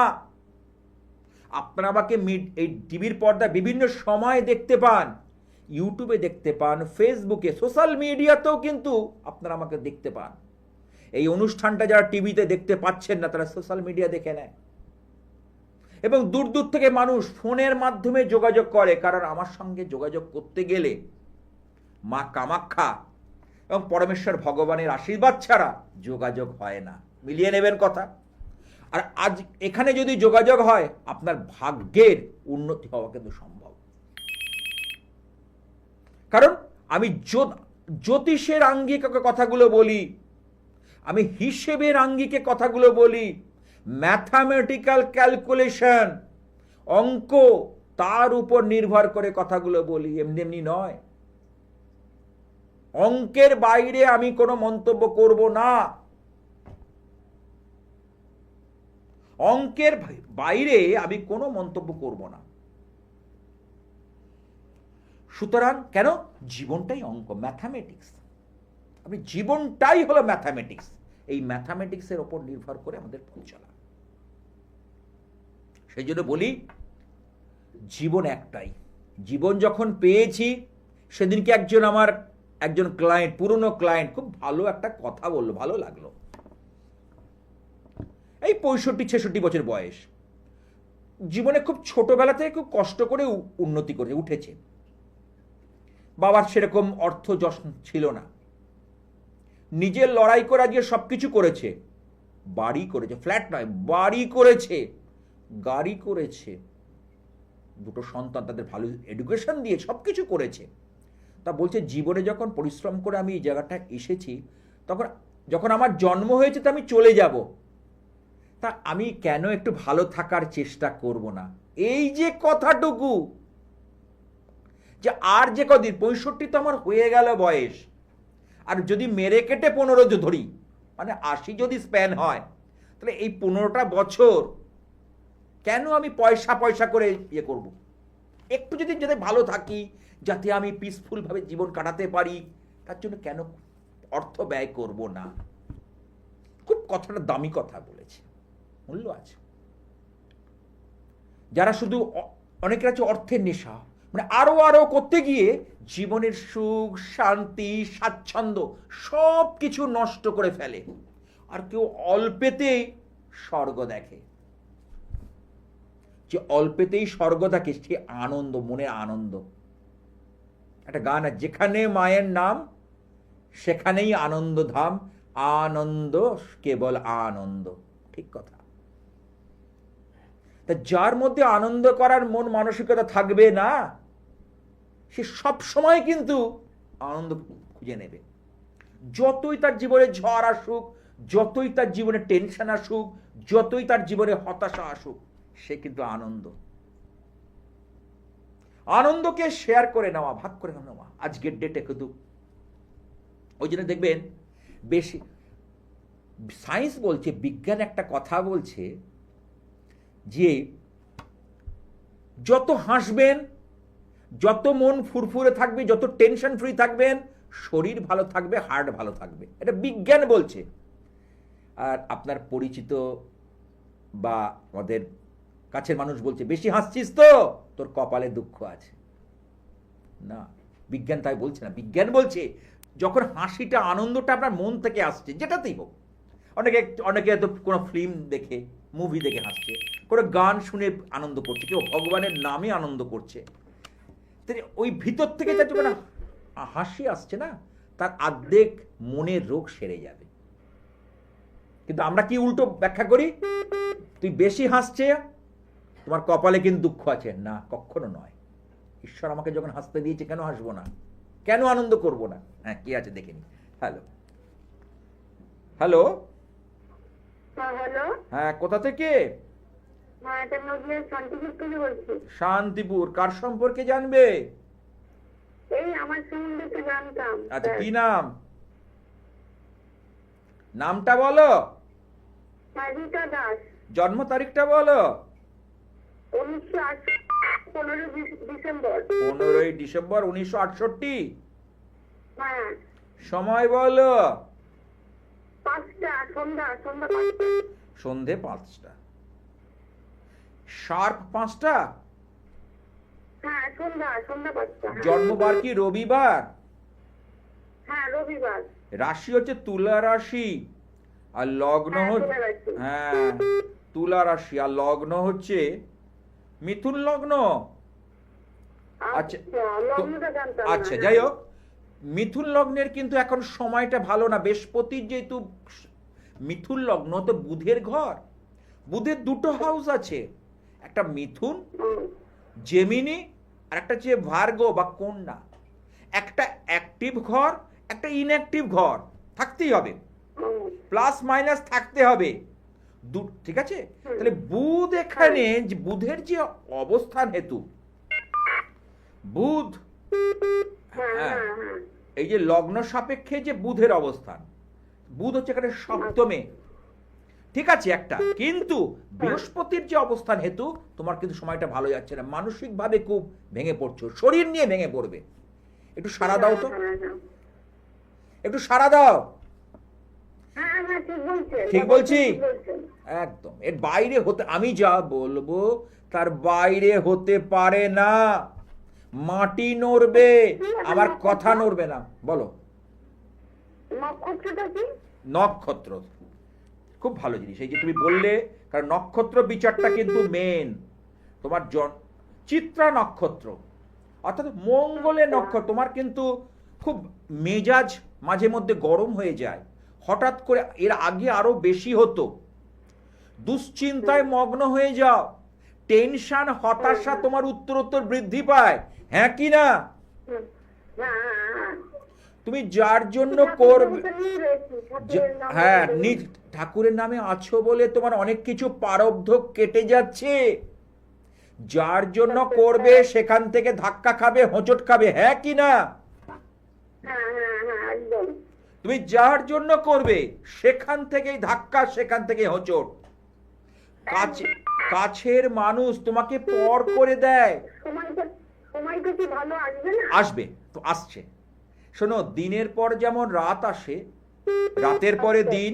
Speaker 1: আপনারা আমাকে এই টিভির পর্দায় বিভিন্ন সময় দেখতে পান, ইউটিউবে দেখতে পান, ফেসবুকে, সোশ্যাল মিডিয়াতেও কিন্তু আপনারা আমাকে দেখতে পান। এই অনুষ্ঠানটা যারা টিভিতে দেখতে পাচ্ছেন না, তারা সোশ্যাল মিডিয়া দেখে নেয়। এবং দূর দূর থেকে মানুষ ফোনের মাধ্যমে যোগাযোগ করে, কারণ আমার সঙ্গে যোগাযোগ করতে গেলে মা কামাখ্যা এবং পরমেশ্বর ভগবানের আশীর্বাদ ছাড়া যোগাযোগ হয় না। মিলিয়ে নেবেন কথা। আর আজ এখানে যদি যোগাযোগ হয়, আপনার ভাগ্যের উন্নতি হওয়া কিন্তু সম্ভব। কারণ আমি জ্যোতিষের আঙ্গিকে কথাগুলো বলি, আমি হিসেবের আঙ্গিকে কথাগুলো বলি, ম্যাথামেটিক্যাল ক্যালকুলেশন, অঙ্ক, তার উপর নির্ভর করে কথাগুলো বলি, এমনি এমনি নয়। অঙ্কের বাইরে আমি কোনো মন্তব্য করব না। অঙ্কের বাইরে আমি কোনো মন্তব্য করব না। সুতরাং কেন? জীবনটাই অঙ্ক, ম্যাথামেটিক্স। আপনি জীবনটাই হলো ম্যাথামেটিক্স। এই ম্যাথামেটিক্সের ওপর নির্ভর করে আমাদের পথ চলা। সেই জন্য বলি, জীবন একটাই। জীবন যখন পেয়েছি, সেদিনকে একজন ক্লায়েন্ট, পুরনো ক্লায়েন্ট, খুব ভালো একটা কথা বললো, ভালো লাগলো। এই 65-66 বছর বয়স, জীবনে খুব ছোটবেলা থেকে খুব কষ্ট করে উন্নতি করে উঠেছে। বাবার সেরকম অর্থ যশ ছিল না, নিজের লড়াই করে আজকে সবকিছু করেছে। বাড়ি করেছে, ফ্ল্যাট নয়, বাড়ি করেছে, গাড়ি করেছে, দুটো সন্তান, তাদের ভালো এডুকেশন দিয়ে সবকিছু করেছে। তা বলছে, জীবনে যখন পরিশ্রম করে আমি এই জায়গাটা এসেছি, তখন যখন আমার জন্ম হয়েছে তো আমি চলে যাব, তা আমি কেন একটু ভালো থাকার চেষ্টা করব না? এই যে কথাটুকু, যে আর যে কদিন, 65 তো আমার হয়ে গেল বয়স, আর যদি মেরে কেটে 15 ধরি, মানে 80 যদি স্প্যান হয়, তাহলে এই 15টা বছর কেন আমি পয়সা করে ইয়ে করব? একটু যদি যাতে ভালো থাকি, যাতে আমি পিসফুল ভাবে জীবন কাটাতে পারি, তার জন্য কেন অর্থ ব্যয় করব না? খুব কথাটা দামি কথা বলেছে, মূল্য আছে। যারা শুধু, অনেকের আছে অর্থের নেশা, মানে আরো করতে গিয়ে জীবনের সুখ, শান্তি, স্বাচ্ছন্দ্য সব কিছু নষ্ট করে ফেলে। আর কেউ অল্পেতেই স্বর্গ দেখে। যে অল্পেতেই স্বর্গ দেখে, সে আনন্দ, মনের আনন্দ। একটা গান আছে, যেখানে মায়ের নাম সেখানেই আনন্দ ধাম, আনন্দ কেবল আনন্দ। ঠিক কথা। তা যার মধ্যে আনন্দ করার মন মানসিকতা থাকবে না, সে সব সময় কিন্তু আনন্দ খুঁজে নেবে। যতই তার জীবনে ঝড় আসুক, যতই তার জীবনে টেনশন আসুক, যতই তার জীবনে হতাশা আসুক, সে কিন্তু আনন্দকে শেয়ার করে নেওয়া, ভাগ করে নেওয়া। আজকের ডেটে কিন্তু ওই জন্য দেখবেন, বেশি সায়েন্স বলছে, বিজ্ঞান একটা কথা বলছে, যে যত হাসবেন, যত মন ফুরফুরে থাকবে, যত টেনশন ফ্রি থাকবেন, শরীর ভালো থাকবে, হার্ট ভালো থাকবে। এটা বিজ্ঞান বলছে। আর আপনার পরিচিত বা আমাদের কাছের মানুষ বলছে, বেশি হাসছিস তো, তোর কপালে দুঃখ আছে। না, বিজ্ঞান তাই বলছে না। বিজ্ঞান বলছে, যখন হাসিটা, আনন্দটা আপনার মন থেকে আসছে, যেটাতেই হোক, অনেকে তো কোনো ফিল্ম দেখে, মুভি দেখে হাসছে, কোনো গান শুনে আনন্দ করছে, কেউ ভগবানের নামে আনন্দ করছে, ওই ভিতর থেকে তার যখন হাসি আসছে না, তার অর্ধেক মনের রোগ সেরে যাবে। কিন্তু আমরা কি উল্টো ব্যাখ্যা করি, তুই বেশি হাসছে, তোমার কপালে কিন্তু দুঃখ আছে। না, কখনো নয়। ঈশ্বর আমাকে যখন হাসতে দিয়েছে, কেন হাসবো না? কেন আনন্দ করব না? হ্যাঁ, কি আছে দেখে নি। হ্যালো হ্যালো
Speaker 2: হ্যালো,
Speaker 1: হ্যাঁ, কোথা থেকে? শান্তিপুর। কার সম্পর্কে জানবে?
Speaker 2: এই আমার সম্বন্ধে জানতাম।
Speaker 1: আচ্ছা, কি নাম? নামটা বলো।
Speaker 2: রীতা দাস।
Speaker 1: জন্ম তারিখটা বলো।
Speaker 2: 1968, 15 ডিসেম্বর।
Speaker 1: 15 ডিসেম্বর 1968।
Speaker 2: হ্যাঁ।
Speaker 1: সময় বলো।
Speaker 2: 5টা, সন্ধ্যা 5টা।
Speaker 1: সন্ধে 5টা, শার্প 5টা।
Speaker 2: হ্যাঁ, সন্ধ্যা 5টা।
Speaker 1: জন্মবার কি রবিবার?
Speaker 2: হ্যাঁ, রবিবার।
Speaker 1: রাশি হচ্ছে তুলা রাশি, আর লগ্ন হচ্ছে, হ্যাঁ, তুলা রাশি, আর লগ্ন হচ্ছে মিথুন লগ্ন। আচ্ছা, আচ্ছা, যাই হোক, মিথুন লগ্নের কিন্তু এখন সময়টা ভালো না। বৃহস্পতির যেহেতু মিথুন লগ্ন, তো বুধের ঘর, বুধের দুটো হাউস আছে, একটা মিথুন জেমিনি, আর একটা হচ্ছে ভার্গ বা কন্যা। একটা অ্যাক্টিভ ঘর, একটা ইনঅ্যাক্টিভ ঘর থাকতেই হবে, প্লাস মাইনাস থাকতে হবে। ঠিক আছে? তাহলে বুধ এখানে, বুধের যে অবস্থান হেতু, বুধ,
Speaker 2: হ্যাঁ
Speaker 1: হ্যাঁ,
Speaker 2: হ্যাঁ হ্যাঁ।
Speaker 1: এই যে লগ্ন সাপেক্ষে যে বুধের অবস্থান, বুধ হচ্ছে এখানে সপ্তমে, ঠিক আছে একটা, কিন্তু বৃহস্পতির যে অবস্থান হেতু তোমার কিন্তু সময়টা ভালো যাচ্ছে না, মানসিকভাবে খুব ভেঙে পড়ছো, শরীর নিয়ে ভেঙে পড়বে। একটু সাড়া দাও তো,
Speaker 2: হ্যাঁ, হ্যাঁ।
Speaker 1: একটু সাড়া দাও।
Speaker 2: হ্যাঁ হ্যাঁ ঠিক বলছেন,
Speaker 1: ঠিক বলছি?
Speaker 2: ঠিক বলছেন।
Speaker 1: একদম এর বাইরে হতে, আমি যা বলবো তার বাইরে হতে পারে না। মাটি নড়বে, আমার কথা নড়বে না। বলো।
Speaker 2: নক্ষত্রটা কি?
Speaker 1: নক্ষত্র খুব ভালো জিনিস, এই যে তুমি বললে, কারণ নক্ষত্র বিচারটা কিন্তু মেন। তোমার চিত্রা নক্ষত্র, অর্থাৎ মঙ্গলের নক্ষত্র। তোমার কিন্তু খুব মেজাজ মাঝে মধ্যে গরম হয়ে যায়, হঠাৎ করে, এর আগে আরো বেশি হতো। দুশ্চিন্তায় মগ্ন হয়ে যাও, টেনশন হতাশা তোমার উত্তরোত্তর বৃদ্ধি পায়, হ্যাঁ কি না?
Speaker 2: হুম, হ্যাঁ, হ্যাঁ, হ্যাঁ।
Speaker 1: তুমি যার জন্য করবে,
Speaker 2: ঠাকুরের রয়েছি, ঠাকুরের নাম
Speaker 1: হ্যাঁ,
Speaker 2: রয়েছি।
Speaker 1: নিজ ঠাকুরের নামে আছো বলে তোমার অনেক কিছু প্রারব্ধ কেটে যাচ্ছে। যার জন্য করবে সেখান থেকে ধাক্কা খাবে, হোঁচট খাবে, হ্যাঁ কি না?
Speaker 2: হ্যাঁ হ্যাঁ হ্যাঁ একদম।
Speaker 1: তুমি যার জন্য করবে সেখান থেকেই ধাক্কা, সেখান থেকে হোঁচট। কাছের মানুষ তোমাকে পর করে দেয়।
Speaker 2: সময়টা কি ভালো আসবে না?
Speaker 1: আসবে তো, আসছে। শোনো, দিনের পর যেমন রাত আসে, রাতের পরে দিন,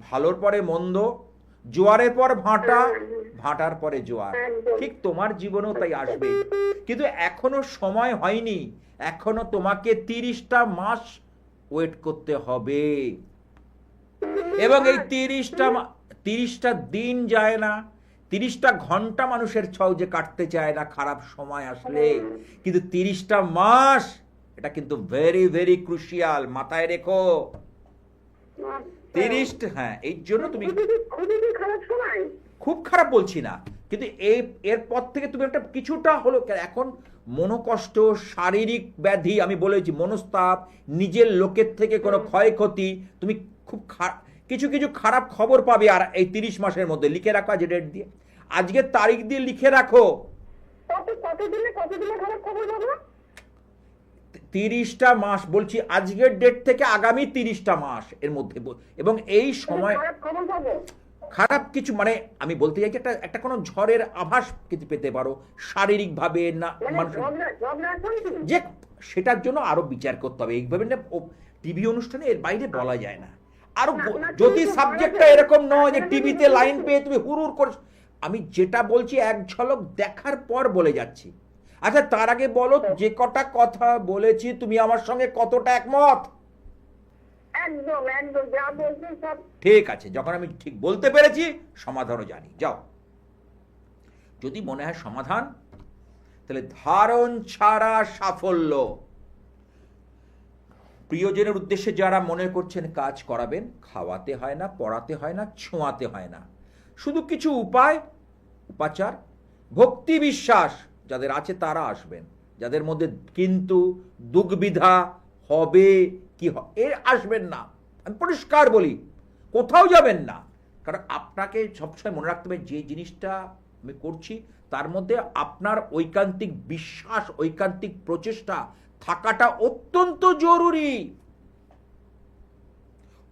Speaker 1: ভালোর পরে মন্দ, জোয়ারের পর ভাটা, ভাটার পরে জোয়ার, ঠিক তোমার জীবনেও তাই আসবে। কিন্তু এখনো সময় হয়নি, এখনো তোমাকে 30টা মাস ওয়েট করতে হবে। এবং এই 30টা দিন যায় না, 30টা ঘন্টা মানুষের যে কাটতে চায় না খারাপ সময় আসলে, কিন্তু 30টা মাস, এটা কিন্তু ভেরি ভেরি ক্রুশিয়াল, মাথায় রেখো। 30, হ্যাঁ, এই জন্য তুমি
Speaker 2: খুবই খারাপ সময়।
Speaker 1: খুব খারাপ বলছি না, কিন্তু এরপর থেকে তুমি একটা কিছুটা হলো, এখন মনোকষ্ট, শারীরিক ব্যাধি, আমি বলেছি মনস্তাপ, নিজের লোকের থেকে কোনো ক্ষয়ক্ষতি, তুমি খুব কিছু কিছু খারাপ খবর পাবে। আর এই 30 মাসের মধ্যে লিখে রাখো, আজ ডেট দিয়ে, আজকের তারিখ দিয়ে লিখে রাখো।
Speaker 2: কতদিনে খারাপ খবর পাবো?
Speaker 1: 30টা মাস বলছি, আজকের ডেট থেকে আগামী 30টা মাস এর মধ্যে, এবং এই সময়
Speaker 2: খারাপ খবর পাবো।
Speaker 1: খারাপ কিছু, মানে আমি বলতে চাইছি একটা কোনো ঝড়ের আভাস কিছু পেতে পারো, শারীরিকভাবে না, যে সেটার জন্য আরো বিচার করতে হবে। এইভাবে না টিভি অনুষ্ঠানে এর বাইরে বলা যায় না। আরো যদি সাবজেক্টটা এরকম নয় যে টিভিতে লাইন পেয়ে তুমি হুড় করে, আমি যেটা বলছি এক ঝলক দেখার পর বলে যাচ্ছি। আচ্ছা, তার আগে বলো, যে কটা কথা বলেছি তুমি আমার সঙ্গে কতটা একমত?
Speaker 2: একদম একদম, যা বলছেন সব
Speaker 1: ঠিক আছে। যখন আমি ঠিক বলতে পেরেছি, সমাধানও জানি। যাও, যদি মনে হয় সমাধান, তাহলে ধারণ ছাড়া সাফল্য। প্রিয়জনের উদ্দেশ্যে যারা মনে করছেন কাজ করাবেন, খাওয়াতে হয় না, পড়াতে হয় না, ছোঁয়াতে হয় না, শুধু কিছু উপাচার, ভক্তি, বিশ্বাস যাদের আছে তারা আসবেন। যাদের মধ্যে কিন্তু দুর্বিধা হবে কি এর আসবেন না। আমি পরিষ্কার বলি, কোথাও যাবেন না। কারণ আপনাকে সবসময় মনে রাখতে হবে, যে জিনিসটা আমি করছি তার মধ্যে আপনার ঐকান্তিক বিশ্বাস, ঐকান্তিক প্রচেষ্টা থাকাটা অত্যন্ত জরুরি,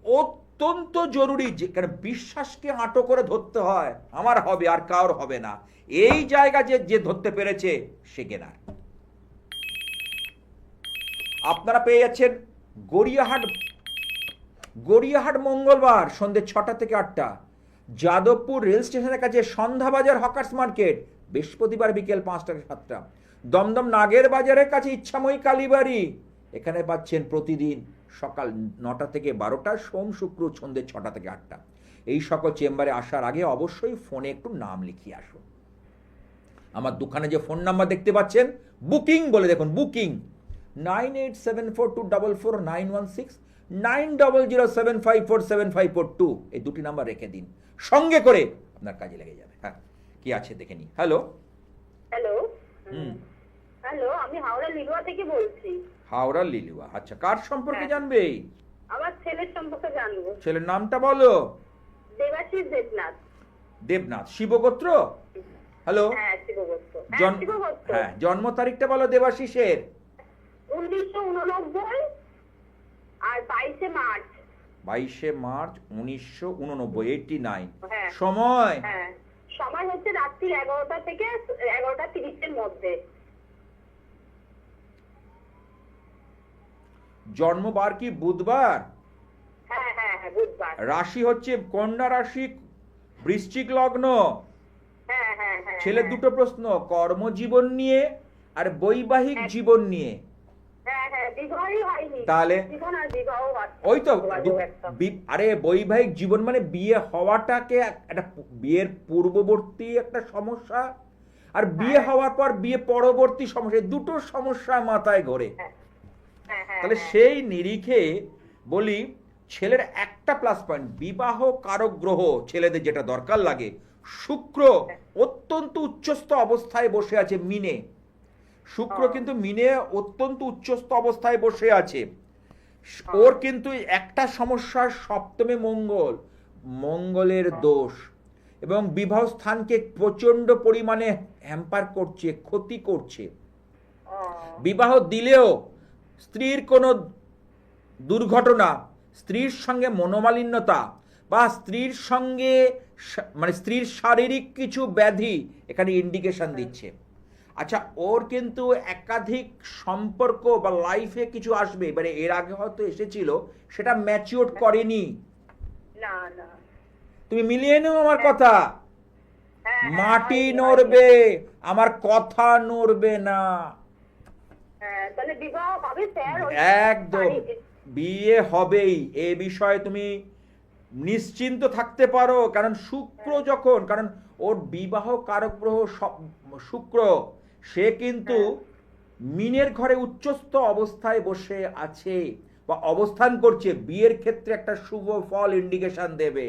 Speaker 1: অত্যন্ত জরুরি। যেখানে বিশ্বাসকে আঁটো করে ধরতে হয়, আমার হবে আর কারোর হবে না, এই জায়গা যে ধরতে পেরেছে সে কেনার। আপনারা পেয়ে যাচ্ছেন গড়িয়াহাট মঙ্গলবার সন্ধ্যে 6টা থেকে 8টা, যাদবপুর রেল স্টেশনের কাছে সন্ধ্যাবাজার হকার্স মার্কেট বৃহস্পতিবার বিকেল 5টা থেকে 7টা, দমদম নাগের বাজারের কাছে ইচ্ছাময়ী কালীবাড়ি, এখানে পাচ্ছেন প্রতিদিন সকাল 9টা থেকে 12টা, সোম শুক্র সন্ধ্যে 6টা থেকে 8টা। এই সকল চেম্বারে আসার আগে অবশ্যই ফোনে একটু নাম লিখিয়ে আসুন। আমার দোকানে যে ফোন নাম্বার দেখতে পাচ্ছেন, বুকিং বলে দেখুন, বুকিং 9874244916, 9007547542, এই দুটি নাম্বার রেখে দিন, সঙ্গে করে আপনার কাজে লেগে যাবে। হ্যাঁ, কি আছে দেখে নি। হ্যালো
Speaker 2: হ্যালো হ্যালো, আমি হাওড়া লিলুয়া থেকে বলছি।
Speaker 1: হাওড়া লিলুয়া, আচ্ছা, কার সম্পর্কে জানবে?
Speaker 2: আমার ছেলের সম্পর্কে জানবো।
Speaker 1: ছেলের নামটা বলো।
Speaker 2: দেবাশিস দেবনাথ।
Speaker 1: দেবনাথ, শিবগোত্র? হ্যালো,
Speaker 2: হ্যাঁ শিবগোত্র,
Speaker 1: হ্যাঁ জন্ম তারিখটা বলো দেবাশিসের।
Speaker 2: 1989 আর 22 মার্চ।
Speaker 1: 22 মার্চ 1989, 89।
Speaker 2: হ্যাঁ
Speaker 1: সময়?
Speaker 2: হ্যাঁ, সময় হচ্ছে রাত্রি 11টা থেকে 11টা 30-এর মধ্যে।
Speaker 1: জন্মবার কি বুধবার?
Speaker 2: হ্যাঁ হ্যাঁ হ্যাঁ, বুধবার।
Speaker 1: রাশি হচ্ছে কন্যা রাশি, বৃশ্চিক লগ্ন।
Speaker 2: হ্যাঁ হ্যাঁ হ্যাঁ।
Speaker 1: ছেলের দুটো প্রশ্ন, কর্মজীবন নিয়ে আর বৈবাহিক জীবন নিয়ে।
Speaker 2: হ্যাঁ হ্যাঁ, বিবাহই হয়নি।
Speaker 1: তাহলে
Speaker 2: জীবন আর বিবাহ হচ্ছে।
Speaker 1: ওই তো
Speaker 2: একটা।
Speaker 1: আরে বৈবাহিক জীবন মানে বিয়ে হওয়াটাকে একটা বিয়ের পূর্ববর্তী একটা সমস্যা, আর বিয়ে হওয়ার পর বিয়ে পরবর্তী সমস্যা, দুটো সমস্যা মাথায় ঘোরে।
Speaker 2: হ্যাঁ হ্যাঁ হ্যাঁ।
Speaker 1: তাহলে সেই নিরিখে বলি, ছেলের একটা প্লাস পয়েন্ট, বিবাহ কারক গ্রহ ছেলেদের যেটা দরকার লাগে, শুক্র অত্যন্ত উচ্চস্থ অবস্থায় বসে আছে মিনে। শুক্র কিন্তু মিনে অত্যন্ত উচ্চস্থ অবস্থায় বসে আছে। ওর কিন্তু একটা সমস্যা, সপ্তমে মঙ্গল, মঙ্গলের দোষ, এবং বিবাহ স্থানকে প্রচন্ড পরিমাণে হ্যাম্পার করছে, ক্ষতি করছে। বিবাহ দিলেও স্ত্রীর কোনো দুর্ঘটনা, স্ত্রীর সঙ্গে মনোমালিন্যতা, বা স্ত্রীর সঙ্গে মানে স্ত্রীর শারীরিক কিছু ব্যাধি এখানে ইন্ডিকেশন দিচ্ছে। আচ্ছা, ওর কিন্তু একাধিক সম্পর্ক বা লাইফে কিছু আসবে, এবারে এর আগে হয়তো এসেছিল, সেটা ম্যাচিওর করেনি।
Speaker 2: না না,
Speaker 1: তুমি মিলিয়ে নাও আমার কথা।
Speaker 2: হ্যাঁ,
Speaker 1: মাটি
Speaker 2: হয়নি,
Speaker 1: নড়বে, আমার কথা নড়বে না।
Speaker 2: হ্যাঁ, তাহলে বিবাহ হবে স্যার?
Speaker 1: একদম বিয়ে হবেই, এ বিষয়ে তুমি নিশ্চিন্ত থাকতে পারো। কারণ শুক্র যখন, কারণ ওর বিবাহ কারক গ্রহ শুক্র, সে কিন্তু মিনের ঘরে উচ্চস্থ অবস্থায় বসে আছে বা অবস্থান করছে, বিয়ের ক্ষেত্রে একটা শুভ ফল ইন্ডিকেশন দেবে।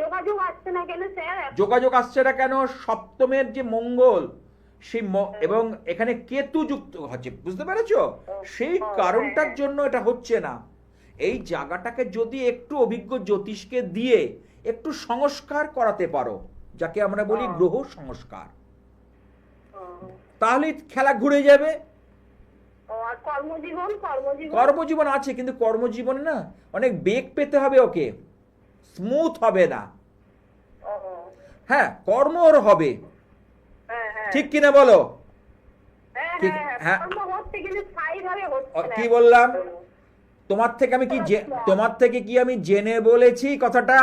Speaker 2: যোগাযোগ আসছে না কেন স্যার?
Speaker 1: যোগাযোগ আসছে না কেন? সপ্তমের যে মঙ্গল, সেই এবং এখানে কেতু যুক্ত হচ্ছে, বুঝতে পেরেছো? সেই কারণটার জন্য এটা হচ্ছে না। এই জায়গাটাকে যদি একটু অভিজ্ঞ জ্যোতিষকে দিয়ে একটু সংস্কার করাতে পারো, যাকে আমরা বলি গ্রহ সংস্কার, তাহলে খেলা ঘুরে যাবে। কর্মজীবন আছে, কিন্তু কর্মজীবনে না অনেক বেগ পেতে হবে, ওকে স্মুথ হবে না। হ্যাঁ, কর্ম ওর হবে, ঠিক কিনা বলো? হ্যাঁ, কি বললাম? তোমার থেকে কি আমি জেনে বলেছি কথাটা?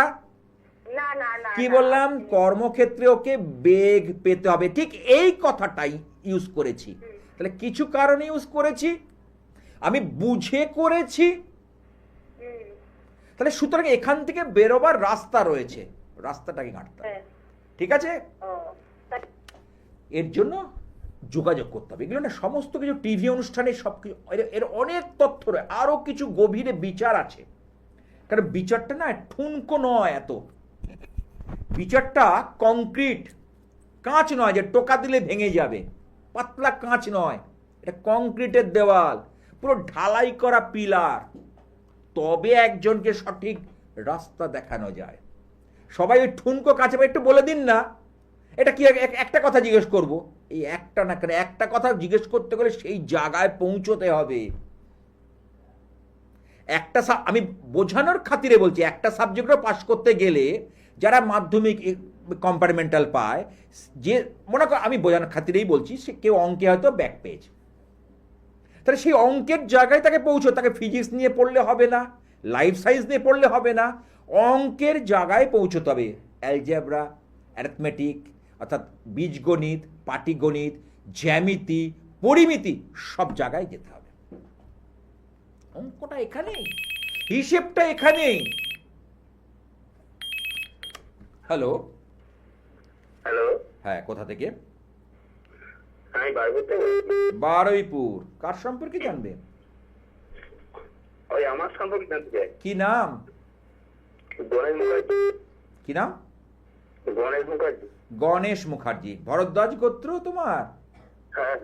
Speaker 1: কি বললাম? কর্মক্ষেত্রে ওকে বেগ পেতে হবে, ঠিক এই কথাটাই ইউজ করেছি। তাহলে কিছু কারণে ইউজ করেছি, আমি বুঝে করেছি। তাহলে সুতরাং এখান থেকে বেরোবার রাস্তা রয়েছে, রাস্তাটাকে কাটতে হবে, ঠিক আছে? এর জন্য যোগাযোগ করতে হবে। এগুলো না সমস্ত কিছু টিভি অনুষ্ঠানে সব কিছু, এর অনেক তথ্য রয়েছে, আরও কিছু গভীরে বিচার আছে। কারণ বিচারটা না ঠুনকো নয়, এত বিচারটা কংক্রিট, কাঁচ নয় যে টোকা দিলে ভেঙে যাবে, পাতলা কাঁচ নয়, এটা কংক্রিটের দেওয়াল, পুরো ঢালাই করা পিলার, তবে একজনকে সঠিক রাস্তা দেখানো যায়। সবাই ওই ঠুনকো কাছে একটু বলে দিন না, এটা কি একটা কথা জিজ্ঞেস করব, এই একটা না কেন, একটা কথা জিজ্ঞেস করতে গেলে সেই জায়গায় পৌঁছতে হবে। একটা আমি বোঝানোর খাতিরে বলছি, একটা সাবজেক্টও পাস করতে গেলে যারা মাধ্যমিক কম্পার্টমেন্টাল পায়, যে মনে করো আমি বোঝানোর খাতিরেই বলছি, সে কেউ অঙ্কে হয়তো ব্যাক পেয়েছে, তাহলে সেই অঙ্কের জায়গায় তাকে পৌঁছো, তাকে ফিজিক্স নিয়ে পড়লে হবে না, লাইফ সায়েন্স নিয়ে পড়লে হবে না, অঙ্কের জায়গায় পৌঁছতে হবে। অ্যালজেব্রা, অ্যারিথমেটিক অর্থাৎ বীজগণিত, পাটিগণিত, জ্যামিতি, পরিমিতি, সব জায়গায় যেতে হবে। অঙ্কটা এখানেই, হিসেবটা এখানেই। হ্যালো
Speaker 3: হ্যালো,
Speaker 1: হ্যাঁ, কোথা থেকে?
Speaker 3: আমি বারুইপুর থেকে বলছি।
Speaker 1: বারুইপুর, কার সম্পর্কে জানবে?
Speaker 3: ওই আমার সম্পর্কে জানতে চাই।
Speaker 1: কি নাম?
Speaker 3: গণেশ মুখার্জি।
Speaker 1: কি নাম?
Speaker 3: গণেশ মুখার্জি।
Speaker 1: গণেশ মুখার্জি। ভরদ্বাজ গোত্র তোমার?
Speaker 3: হ্যাঁ।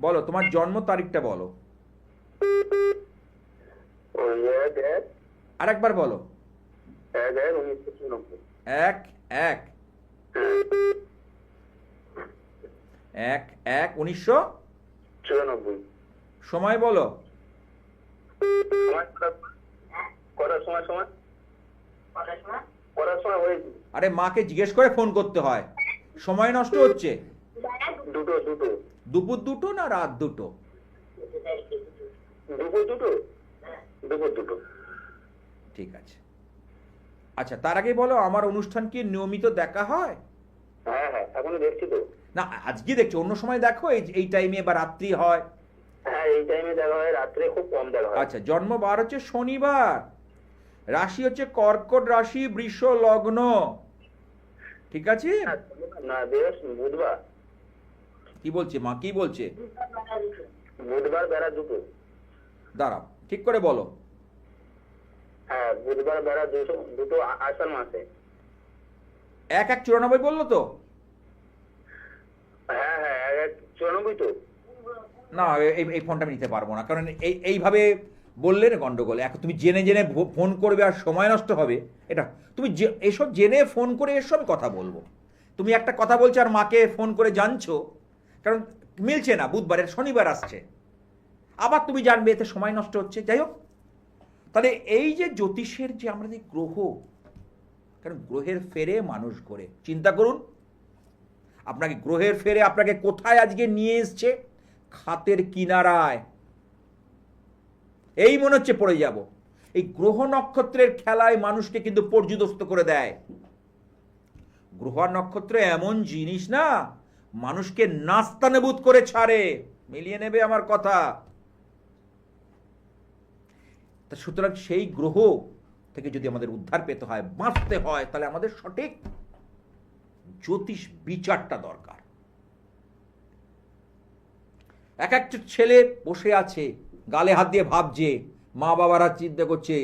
Speaker 1: বলো তোমার জন্ম তারিখটা বলো।
Speaker 3: ওই
Speaker 1: আরেকবার বলো।
Speaker 3: 1/1/1996।
Speaker 1: 1/1। 1/1/1994। সময় বলো।
Speaker 3: সময় কটার সময় কটার সময় হয়েছে?
Speaker 1: আরে মাকে জিজ্ঞেস করে ফোন করতে হয়, সময় নষ্ট হচ্ছে।
Speaker 3: দুটো
Speaker 1: দুপুর 2টো না রাত 2টো?
Speaker 3: দুপুর দুটো।
Speaker 1: ঠিক আছে। আচ্ছা, তার আগে বলো, আমার অনুষ্ঠান কি নিয়মিত দেখা হয়?
Speaker 3: হ্যাঁ এখনো দেখছি তো।
Speaker 1: না, আজকে দেখছো, অন্য সময় দেখো এই টাইমে বা রাত্রি হয়?
Speaker 3: হ্যাঁ, এই টাইমে দেখা হয়, রাত্রে খুব কম দেখা হয়।
Speaker 1: আচ্ছা, জন্মবার হচ্ছে শনিবার, রাশি হচ্ছে কর্কট রাশি, বৃষ লগ্ন, ঠিক আছে?
Speaker 3: না, বুধবার।
Speaker 1: কি বলছে মা, কি বলছে?
Speaker 3: বুধবার বেলা 2টো।
Speaker 1: দাঁড়াও, ঠিক করে বলো।
Speaker 3: হ্যাঁ, বুধবার বেলা 2টো আষাঢ় মাসে।
Speaker 1: 1/1/94 বললো তো?
Speaker 3: হ্যাঁ 94 তো।
Speaker 1: না, এই ফোনটা আমি নিতে পারবো না, কারণ এইভাবে বললে না গন্ডগোল। এখন তুমি জেনে জেনে ফোন করবে আর সময় নষ্ট হবে, এটা তুমি এসব জেনে ফোন করে এসব কথা বলবো। তুমি একটা কথা বলছো আর মাকে ফোন করে জানছো, কারণ মিলছে না, বুধবারের শনিবার আসছে, আবার তুমি জানবে, এতে সময় নষ্ট হচ্ছে। যাই হোক, তাহলে এই যে জ্যোতিষের যে আমাদের গ্রহ, কারণ গ্রহের ফেরে মানুষ ঘোরে। চিন্তা করুন, আপনাকে গ্রহের ফেরে আপনাকে কোথায় আজকে নিয়ে এসছে? খাতের কিনারায়। এই মনে হচ্ছে পড়ে যাব। এই গ্রহ নক্ষত্রের খেলায় মানুষকে কিন্তু পর্যুদস্ত করে দেয়। গ্রহ নক্ষত্র এমন জিনিস না, মানুষকে নাস্তানাবুদ করে ছাড়ে। মিলিয়ে নেবে আমার কথা। তা সুতরাং সেই গ্রহ থেকে যদি আমাদের উদ্ধার পেতে হয়, বাঁচতে হয়, তাহলে আমাদের সঠিক জ্যোতিষ বিচারটা দরকার। একটা ছেলে বসে আছে, গালে হাত দিয়ে ভাবছে, মা বাবারা চিন্তা করছে,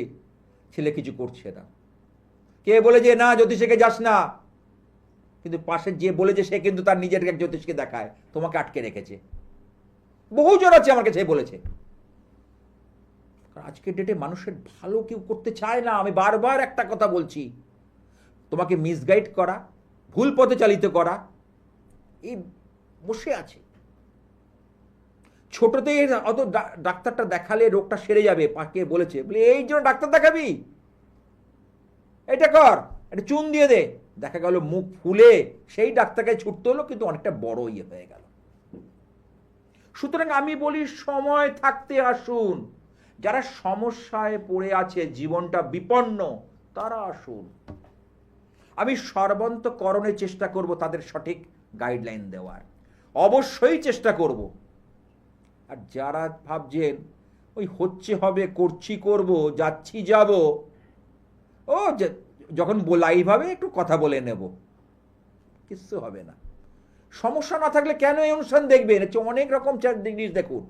Speaker 1: ছেলে কিছু করছে না। কে বলে যে না জ্যোতিষীকে যাস না, কিন্তু পাশে যে বলেছে সে কিন্তু তার নিজের এক জ্যোতিষকে দেখায়, তোমাকে আটকে রেখেছে। বহুজন আছে আমার কাছে বলেছে। আজকের ডেটে মানুষের ভালো কেউ করতে চায় না। আমি বারবার একটা কথা বলছি, তোমাকে মিসগাইড করা, ভুল পথে চালিত করা, এই বসে আছে। ছোটতে অত ডাক্তারটা দেখালে রোগটা সেরে যাবে, পাকে বলেছে, বলে এই জন্য ডাক্তার দেখাবি, এটা কর, একটা চুন দিয়ে দে। দেখা গেল মুখ ফুলে সেই ডাক্তারকে ছুটতে হলো, কিন্তু অনেকটা বড় ইয়ে হয়ে গেল। সুতরাং আমি বলি, সময় থাকতে আসুন। যারা সমস্যায় পড়ে আছে, জীবনটা বিপন্ন, তারা আসুন। আমি সর্বান্তকরণে চেষ্টা করব তাদের সঠিক গাইডলাইন দেওয়ার, অবশ্যই চেষ্টা করব। আর যারা ভাবছেন ওই হচ্ছে হবে, করছি করব, যাচ্ছি যাব, ও যখন লাইভ হবে একটু কথা বলে নেব, কিছু হবে না। সমস্যা না থাকলে কেন এই অনুষ্ঠান দেখবেন? অনেক রকম জিনিস দেখুন।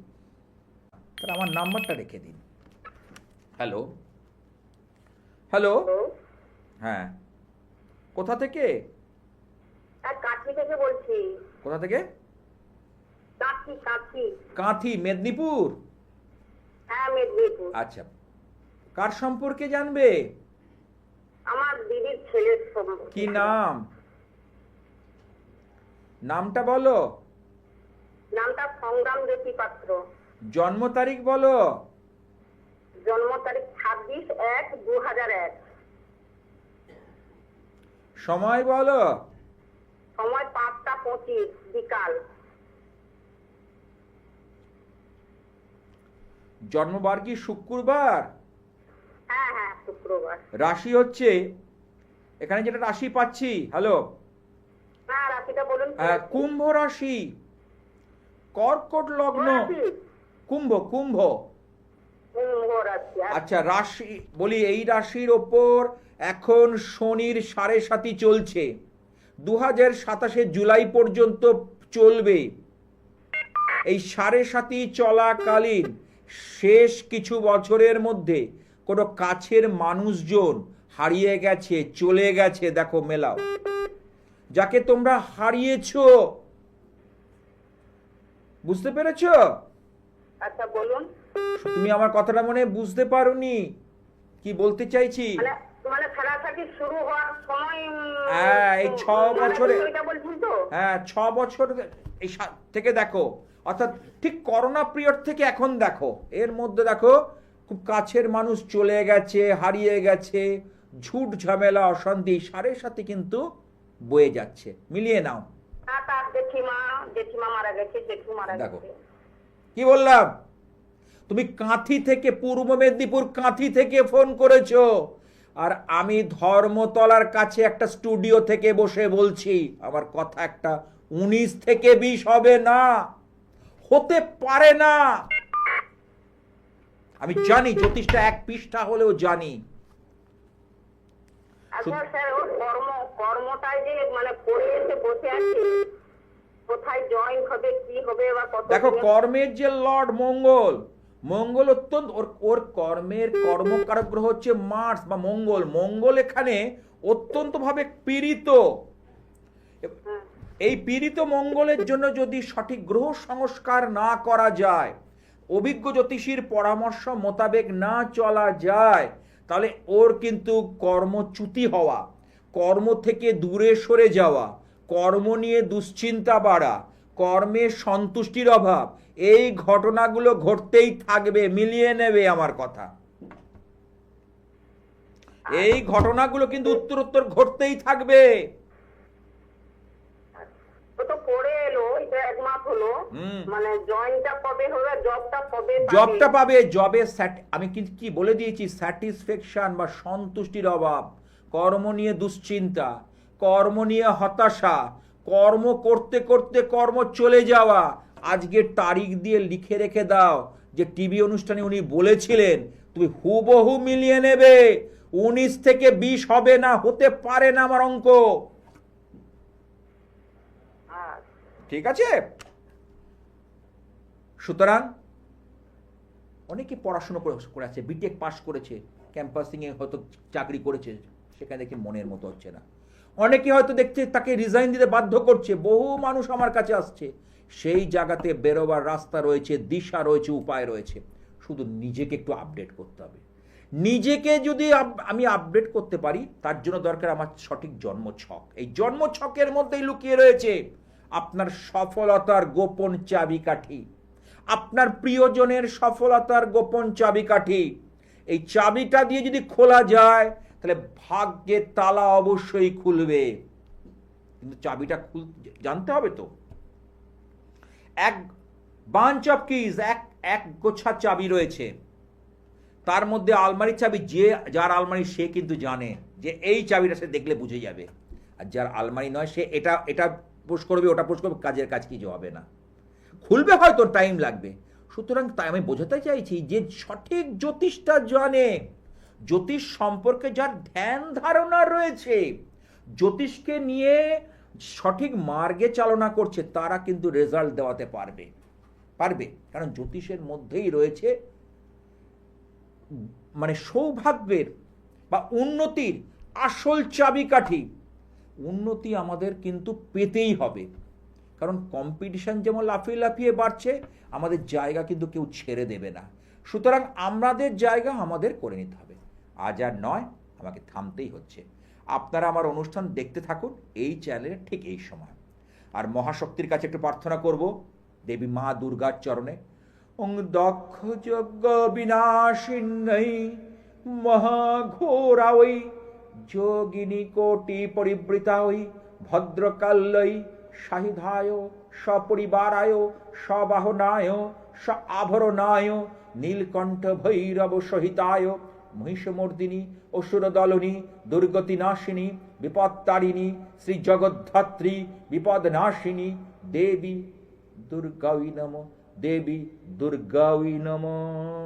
Speaker 1: তাহলে আমার নাম্বারটা রেখে দিন। হ্যালো হ্যালো, হ্যাঁ, কোথা থেকে?
Speaker 2: কাঁথি থেকে বলছি।
Speaker 1: কোথা থেকে? কাঁথি, মেদিনীপুর?
Speaker 2: হ্যাঁ, মেদিনীপুর।
Speaker 1: আচ্ছা, কার সম্পর্কে জানবে?
Speaker 2: আমার দিদির ছেলের সম্পর্কে।
Speaker 1: কি নাম? নামটা বলো।
Speaker 2: নামটা সংগ্রাম জ্যোতি পাত্র।
Speaker 1: জন্ম তারিখ বলো।
Speaker 2: জন্ম তারিখ 26/1/2001।
Speaker 1: সময় বলো।
Speaker 2: সময় 5টা 25 বিকাল।
Speaker 1: জন্মবার কি শুক্রবার?
Speaker 2: হ্যাঁ, শুক্রবার।
Speaker 1: রাশি হচ্ছে, এখানে যেটা রাশি পাচ্ছি, হ্যালো,
Speaker 2: হ্যাঁ, রাশিটা বলুন।
Speaker 1: কুম্ভ রাশি, কর্কট লগ্ন। কুম্ভ কুম্ভ। আচ্ছা, রাশি বলি, এই রাশির ওপর এখন শনির 7.5 চলছে, 2027 জুলাই পর্যন্ত চলবে। এই 7.5 চলাকালীন শেষ কিছু বছরের মধ্যে কোনো কাছের মানুষজন হারিয়ে গেছে, চলে গেছে। দেখো, মেলাও, যাকে তোমরা হারিয়েছো, বুঝতে পেরেছো?
Speaker 2: আচ্ছা, বলুন।
Speaker 1: তুমি আমার কথাটা মনে বুঝতে পারোনি কি বলতে চাইছি?
Speaker 2: মানে খেলাটাকে শুরু হওয়ার সময়,
Speaker 1: হ্যাঁ, এই 6 বছরে,
Speaker 2: এটা বলছেন তো?
Speaker 1: হ্যাঁ 6 বছর থেকে দেখো, অর্থাৎ ঠিক করোনা পিরিয়ড থেকে এখন দেখো, এর মধ্যে দেখো খুব কাছের মানুষ চলে গেছে, হারিয়ে গেছে, ঝুট ঝামেলা অশান্তি সারের সাথে কিন্তু বয়ে যাচ্ছে। মিলিয়ে নাও।
Speaker 2: তার জেঠিমা মারা গেছে, জেঠু মারা
Speaker 1: দেখো
Speaker 2: গেছে।
Speaker 1: কি বললাম, তুমি কাঁথি থেকে, পূর্ব মেদিনীপুর কাঁথি থেকে ফোন করেছো, আর আমি ধর্মতলার কাছে একটা স্টুডিও থেকে বসে বলছি আমার কথা একটা 19 থেকে 20 হবে না, হতে পারে না। আমি জানি জ্যোতিষটা এক পৃষ্ঠা হলেও জানি।
Speaker 2: আচ্ছা স্যার, ওর কর্মটাই যে মানে করে এসে বসে আছি, কোথায় জয়েন হবে, কি হবে, বা কত।
Speaker 1: দেখো কর্মের যে লর্ড মঙ্গল অত্যন্ত ওর কর্মের কর্মকারক গ্রহ হচ্ছে মার্স বা মঙ্গল এখানে অত্যন্ত ভাবে পীড়িত। এই পীড়িত মঙ্গলের জন্য যদি সঠিক গ্রহ সংস্কার না করা যায়, অভিজ্ঞ জ্যোতিষীর পরামর্শ মোতাবেক না চলা যায়, তাহলে ওর কিন্তু কর্মচ্যুতি হওয়া, কর্ম থেকে দূরে সরে যাওয়া, কর্ম নিয়ে দুশ্চিন্তা বাড়া, কর্মের সন্তুষ্টির অভাব, এই ঘটনাগুলো ঘটতেই থাকবে। মিলিয়ে নেবে আমার কথা, এই ঘটনাগুলো কিন্তু উত্তরোত্তর ঘটতেই থাকবে।
Speaker 2: ও তো করে এলো, এটা এক মাস হলো, মানে জয়েনটা কবে হবে,
Speaker 1: জবটা পাবে, আমি কিন্তু কি বলে দিয়েছি, স্যাটিসফ্যাকশন বা সন্তুষ্টির অভাব, কর্ম নিয়ে দুশ্চিন্তা, কর্ম নিয়ে হতাশা, কর্ম করতে করতে কর্ম চলে যাওয়া। আজকের তারিখ দিয়ে লিখে রেখে দাও যে টিভি অনুষ্ঠানে উনি বলেছিলেন, তুমি হুবহু মিলিয়ে নেবে, 19 থেকে 20 হবে না, হতে পারে না আমার অঙ্ক। ঠিক আছে? সুতরাং অনেকে পড়াশোনা করে আছে, বিটেক পাস করেছে, ক্যাম্পাসিং এ হয়তো চাকরি করেছে, সেখানে দেখে মনের মতো হচ্ছে না। অনেকে হয়তো দেখছে তাকে রিজাইন দিতে বাধ্য করছে। বহু মানুষ আমার কাছে আসছে, সেই জায়গাতে বেরোবার রাস্তা রয়েছে, দিশা রয়েছে, উপায় রয়েছে, শুধু নিজেকে একটু আপডেট করতে হবে। নিজেকে যদি আমি আপডেট করতে পারি, তার জন্য দরকার আমার সঠিক জন্মছক। এই জন্মছকের মধ্যেই লুকিয়ে রয়েছে আপনার সফলতার গোপন চাবিকাঠি, আপনার প্রিয়জনের সফলতার গোপন চাবিকাঠি। এই চাবিটা দিয়ে যদি খোলা যায়, তাহলে ভাগ্যের তালা অবশ্যই খুলবে। কিন্তু চাবিটা জানতে হবে তো। এক বাঞ্চ অফ কিজ, এক গোছা চাবি রয়েছে, তার মধ্যে আলমারির চাবি যার আলমারি সে কিন্তু জানে যে এই চাবিটা সে দেখলে বুঝে যাবে, আর যার আলমারি নয় সে এটা পোস্ট করবে, ওটা পোস্ট করবে, কাজের কাজ কিছু হবে না, খুলবে হয়তো টাইম লাগবে। সুতরাং তাই আমি বোঝাতে চাইছি যে সঠিক জ্যোতিষটা জানে, জ্যোতিষ সম্পর্কে যার ধ্যান ধারণা রয়েছে, জ্যোতিষকে নিয়ে সঠিক মার্গে চালনা করছে, তারা কিন্তু রেজাল্ট দেওয়াতে পারবে। কারণ জ্যোতিষের মধ্যেই রয়েছে মানে সৌভাগ্যের বা উন্নতির আসল চাবিকাঠি। উন্নতি আমাদের কিন্তু পেতেই হবে, কারণ কম্পিটিশন যেমন লাফিয়ে লাফিয়ে বাড়ছে, আমাদের জায়গা কিন্তু কেউ ছেড়ে দেবে না। সুতরাং আমাদের জায়গা আমাদের করে নিতে হবে, আজ আর নয়, আমাকে থামতেই হচ্ছে। আপনারা আমার অনুষ্ঠান দেখতে থাকুন এই চ্যানেলে ঠিক এই সময়। আর মহাশক্তির কাছে একটু প্রার্থনা করব, দেবী মা দুর্গার চরণে। ওং দক্ষ যজ্ঞ বিনাশিন্যৈ মহাঘোরাওই যোগিনী কোটি পরিবৃতাওই ভদ্রকাল্যৈ সাহিধায় সপরিবারায় সবাহনায় স আভরণায় নীলকণ্ঠ ভৈরব সহিতায় মহিষমর্দিনী অসুরদলনী দুর্গতি নাশিনী বিপত্তারিণী শ্রী জগদ্ধাত্রী বিপদনাশিনী দেবী দুর্গাই নমঃ, দেবী দুর্গাই নমঃ।